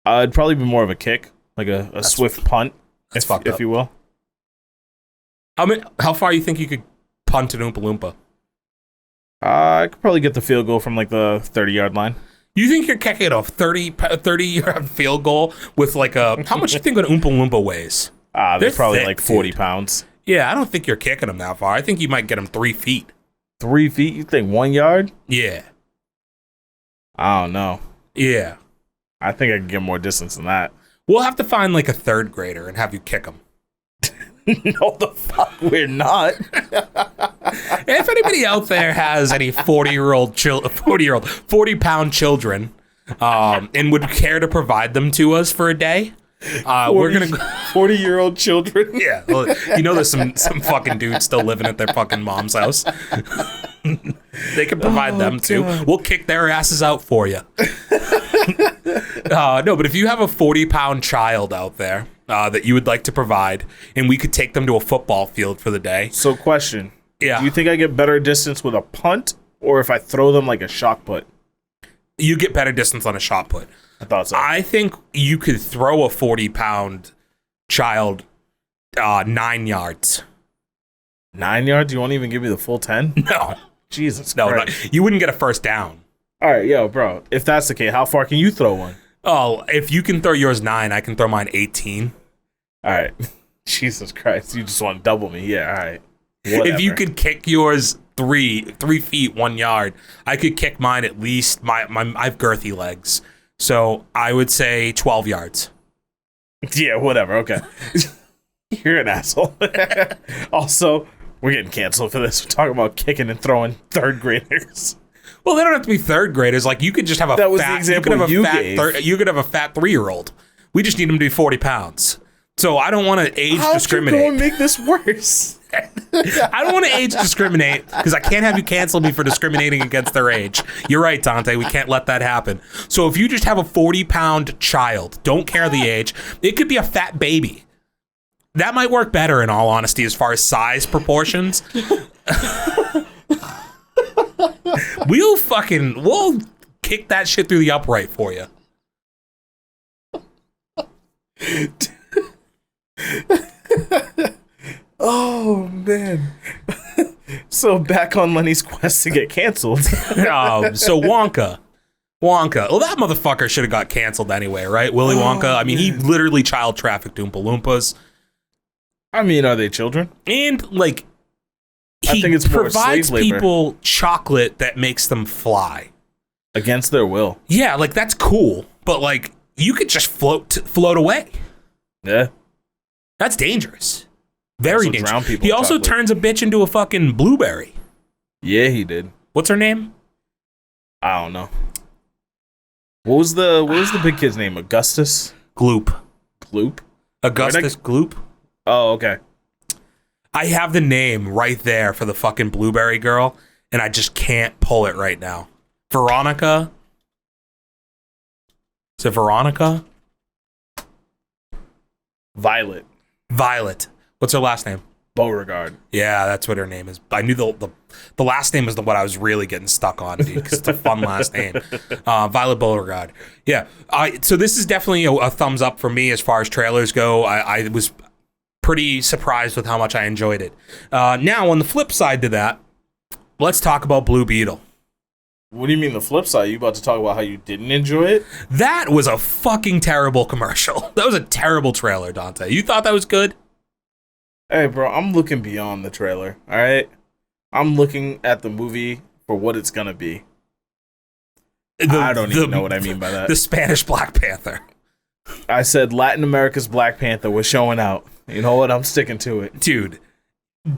It'd probably be more of a kick, like a swift punt, if you will. I mean, how far you think you could punt an Oompa Loompa? I could probably get the field goal from like the 30-yard line. You think you're kicking a 30-yard field goal with like a... How much do you think an Oompa Loompa weighs? They're probably thick, like 40 dude. pounds. Yeah, I don't think you're kicking them that far. I think you might get them 3 feet. 3 feet? You think 1 yard? Yeah. I don't know. Yeah. I think I can get more distance than that. We'll have to find like a third grader and have you kick them. No, the fuck, we're not. If anybody out there has any 40-pound children, and would care to provide them to us for a day, we're gonna 40-year-old children. Yeah, well, you know, there's some fucking dudes still living at their fucking mom's house. They can provide them too. We'll kick their asses out for you. No, but if you have a 40-pound child out there that you would like to provide, and we could take them to a football field for the day. So, question. Yeah. Do you think I get better distance with a punt, or if I throw them like a shot put? You get better distance on a shot put. I thought so. I think you could throw a 40-pound child 9 yards. 9 yards? You won't even give me the full 10? No. Jesus No, Christ. you wouldn't get a first down. All right, yo, bro. If that's the case, how far can you throw one? Oh, if you can throw yours 9, I can throw mine 18. All right. Jesus Christ. You just want to double me. Yeah, all right. Whatever. If you could kick yours 3 feet 1 yard, I could kick mine at least. I have girthy legs, so I would say 12 yards. Yeah, whatever. Okay. You're an asshole. Also, we're getting canceled for this. We're talking about kicking and throwing third graders. Well, they don't have to be third graders. Like, you could just have a that was fat. The example you could have a fat 3-year-old. We just need them to be 40 pounds. So I don't want to age discriminate. How you go and make this worse? I don't want to age discriminate because I can't have you cancel me for discriminating against their age. You're right, Dante. We can't let that happen. So if you just have a 40-pound child, don't care the age, it could be a fat baby. That might work better, in all honesty, as far as size proportions. We'll kick that shit through the upright for you. Oh, man. So back on Lenny's quest to get canceled. So Wonka. Well, that motherfucker should have got canceled anyway, right? Willy Wonka. I mean, he literally child trafficked Oompa Loompas. I mean, are they children? And, like, I think it's more provides slave labor. people chocolate that makes them fly. Against their will. Yeah, like that's cool, but like you could just float away. Yeah. That's dangerous. Very Also dangerous. drown people He in also chocolate. turns a bitch into a fucking blueberry. Yeah, he did. What's her name? I don't know. What was the big kid's name? Augustus? Gloop. Gloop? Augustus Gloop. Oh, okay. I have the name right there for the fucking blueberry girl, and I just can't pull it right now. Veronica? Is it Veronica? Violet. Violet. What's her last name? Beauregard. Yeah, that's what her name is. I knew the last name was the what I was really getting stuck on, dude, because it's a fun last name. Violet Beauregard. Yeah. So this is definitely a thumbs up for me as far as trailers go. I was pretty surprised with how much I enjoyed it. Now, on the flip side to that, let's talk about Blue Beetle. What do you mean the flip side? You about to talk about how you didn't enjoy it? That was a fucking terrible commercial. That was a terrible trailer, Dante. You thought that was good? Hey, bro, I'm looking beyond the trailer, all right? I'm looking at the movie for what it's going to be. I don't even know what I mean by that. The Spanish Black Panther. I said Latin America's Black Panther was showing out. You know what? I'm sticking to it. Dude,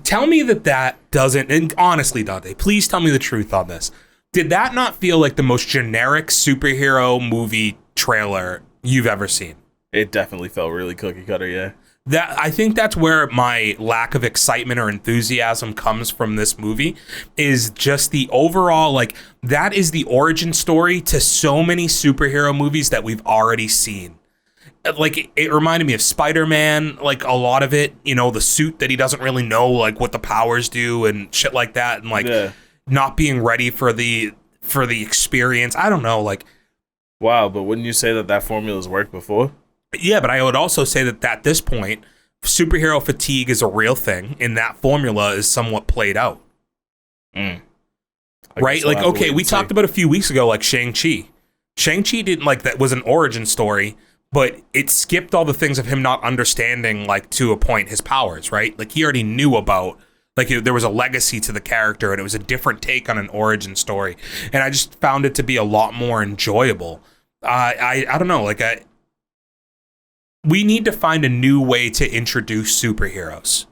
tell me that doesn't, and honestly, Dante, please tell me the truth on this. Did that not feel like the most generic superhero movie trailer you've ever seen? It definitely felt really cookie cutter, yeah. I think that's where my lack of excitement or enthusiasm comes from this movie, is just the overall, like, that is the origin story to so many superhero movies that we've already seen. Like, it reminded me of Spider-Man, like, a lot of it, you know, the suit that he doesn't really know, like, what the powers do and shit like that, and, like, not being ready for the experience. I don't know, like... Wow, but wouldn't you say that formula's worked before? Yeah, but I would also say that at this point, superhero fatigue is a real thing, and that formula is somewhat played out. Right? Like, okay, we talked about a few weeks ago, like Shang-Chi. Shang-Chi didn't, like, that was an origin story, but it skipped all the things of him not understanding, like, to a point, his powers, right? Like, he already knew about, like, there was a legacy to the character, and it was a different take on an origin story. And I just found it to be a lot more enjoyable. I don't know, like, we need to find a new way to introduce superheroes.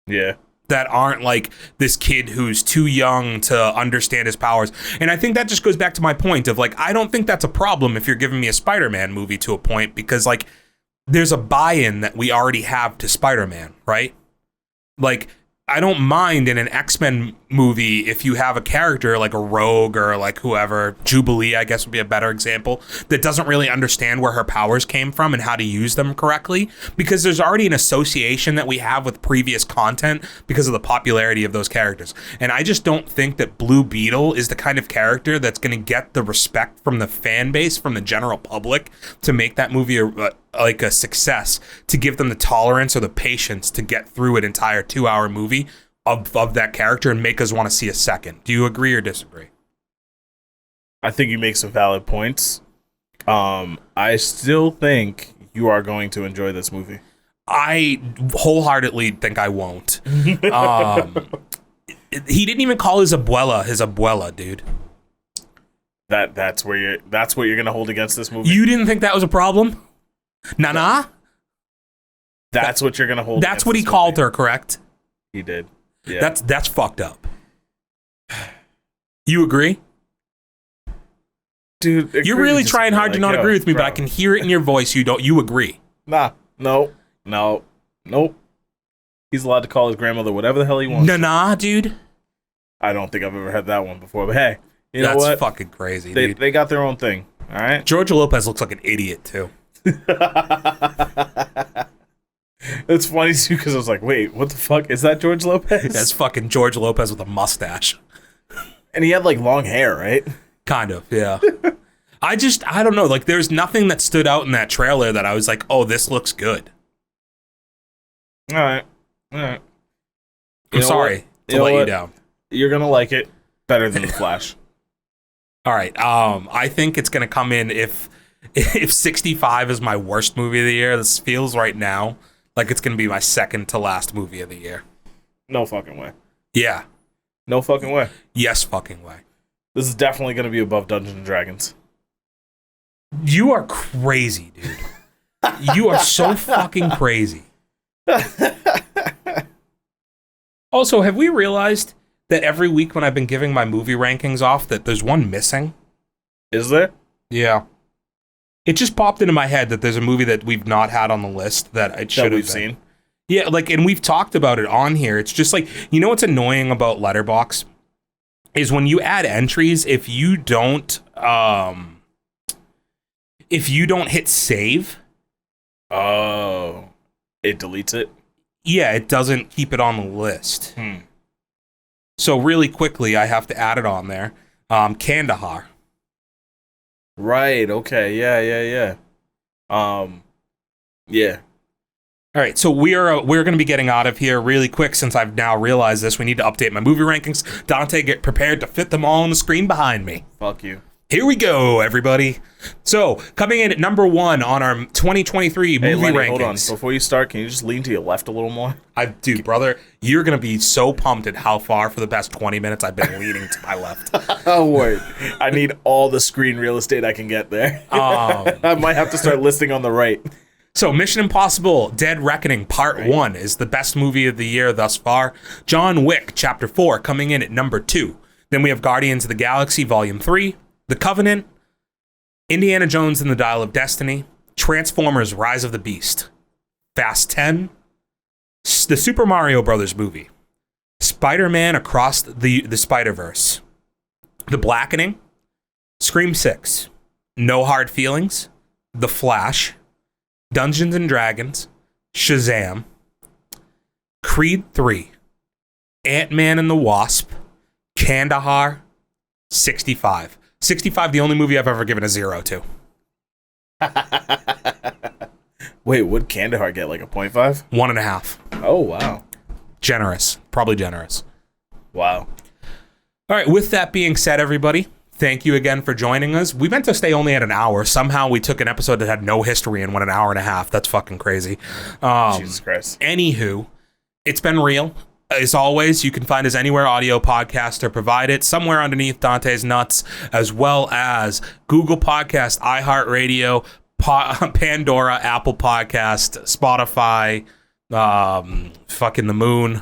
Yeah. That aren't like this kid who's too young to understand his powers. And I think that just goes back to my point of, like, I don't think that's a problem if you're giving me a Spider-Man movie to a point, because, like, there's a buy-in that we already have to Spider-Man, right? Like, I don't mind in an X-Men movie if you have a character like a Rogue or like whoever, Jubilee, I guess would be a better example, that doesn't really understand where her powers came from and how to use them correctly, because there's already an association that we have with previous content because of the popularity of those characters. And I just don't think that Blue Beetle is the kind of character that's going to get the respect from the fan base, from the general public, to make that movie a success, to give them the tolerance or the patience to get through an entire 2-hour movie of that character and make us want to see a second. Do you agree or disagree? I think you make some valid points. I still think you are going to enjoy this movie. I wholeheartly think I won't. He didn't even call his abuela, dude. That's what you're gonna hold against this movie. You didn't think that was a problem? Nah. That's what you're gonna hold. That's what he called her, correct? He did. Yeah. That's fucked up. You agree? Dude, you're really trying hard to not agree with me, but I can hear it in your voice. You agree? Nah, nope. He's allowed to call his grandmother whatever the hell he wants. Nah, dude. I don't think I've ever had that one before, but hey, you know what? That's fucking crazy. They got their own thing. All right. George Lopez looks like an idiot too. It's funny too because I was like, wait, what the fuck? Is that George Lopez? That's fucking George Lopez with a mustache. And he had like long hair, right? Kind of, yeah. I don't know. Like, there's nothing that stood out in that trailer that I was like, oh, this looks good. All right. I'm sorry to let you down. You're going to like it better than The Flash. All right. I think it's going to come in if 65 is my worst movie of the year. This feels right now like it's going to be my second to last movie of the year. No fucking way. Yeah. No fucking way. Yes fucking way. This is definitely going to be above Dungeons and Dragons. You are crazy, dude. You are so fucking crazy. Also, have we realized that every week when I've been giving my movie rankings off that there's one missing? Is there? Yeah. It just popped into my head that there's a movie that we've not had on the list that it should have been. Seen. Yeah, like, and we've talked about it on here. It's just like, you know what's annoying about Letterboxd? Is when you add entries, if you don't hit save. Oh. It deletes it? Yeah, it doesn't keep it on the list. So really quickly, I have to add it on there. Kandahar. Right, okay, yeah. Yeah. All right, so we're going to be getting out of here really quick since I've now realized this. We need to update my movie rankings. Dante, get prepared to fit them all on the screen behind me. Fuck you. Here we go, everybody. So, coming in at number 1 on our 2023 movie Lenny, rankings. Hold on. Before you start, can you just lean to your left a little more? Dude, brother, you're going to be so pumped at how far for the past 20 minutes I've been leaning to my left. Oh, word. I need all the screen real estate I can get there. I might have to start listing on the right. So, Mission Impossible Dead Reckoning Part 1 is the best movie of the year thus far. John Wick Chapter 4 coming in at number 2. Then we have Guardians of the Galaxy Volume 3, The Covenant, Indiana Jones and the Dial of Destiny, Transformers Rise of the Beast, Fast 10, the Super Mario Brothers movie, Spider-Man Across the Spider-Verse, The Blackening, Scream 6, No Hard Feelings, The Flash, Dungeons and Dragons, Shazam, Creed 3, Ant-Man and the Wasp, Kandahar, 65. 65, the only movie I've ever given a 0 to. Wait, would Kandahar get like a 0.5? 1.5. Oh, wow. Generous. Probably generous. Wow. All right, with that being said, everybody, thank you again for joining us. We meant to stay only at an hour. Somehow we took an episode that had no history and went an hour and a half. That's fucking crazy. Jesus Christ. Anywho, it's been real. As always, you can find us anywhere audio podcasts are provided, somewhere underneath Dante's nuts, as well as Google Podcast, iHeartRadio, Pandora, Apple Podcast, Spotify, fucking the moon.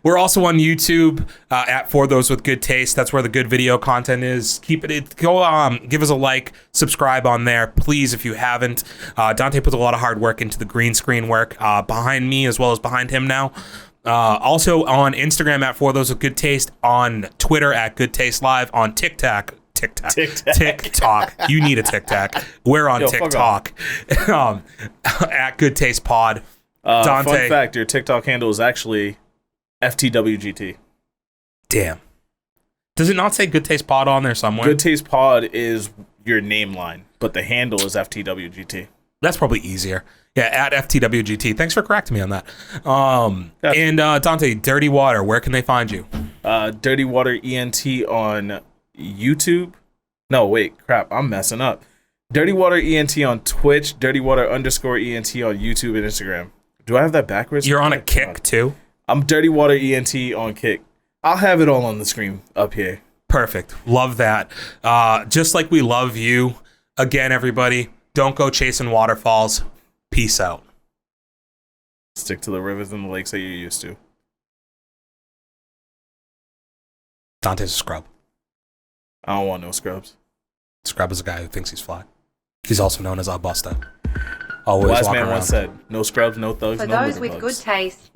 We're also on YouTube at For Those With Good Taste. That's where the good video content is. Keep it. Go give us a like, subscribe on there, please, if you haven't. Dante puts a lot of hard work into the green screen work behind me as well as behind him now. Also on Instagram at For Those With Good Taste, on Twitter at Good Taste Live, on TikTok. You need a TikTok. We're on TikTok at Good Taste Pod. Dante. Fun fact: your TikTok handle is actually FTWGT. Damn. Does it not say Good Taste Pod on there somewhere? Good Taste Pod is your name line, but the handle is FTWGT. That's probably easier. Yeah, at FTWGT. Thanks for correcting me on that. Gotcha. And Dante, Dirty Water, where can they find you? Dirty Water ENT on YouTube. No, wait, crap, I'm messing up. Dirty Water ENT on Twitch, Dirty Water _ENT on YouTube and Instagram. Do I have that backwards? You're on a Kick, too? I'm Dirty Water ENT on Kick. I'll have it all on the screen up here. Perfect. Love that. Just like we love you. Again, everybody, don't go chasing waterfalls. Peace out. Stick to the rivers and the lakes that you're used to. Dante's a scrub. I don't want no scrubs. Scrub is a guy who thinks he's fly. He's also known as a buster. Always Wise walk man around. once said, no scrubs, no thugs, For no those with bugs. good taste.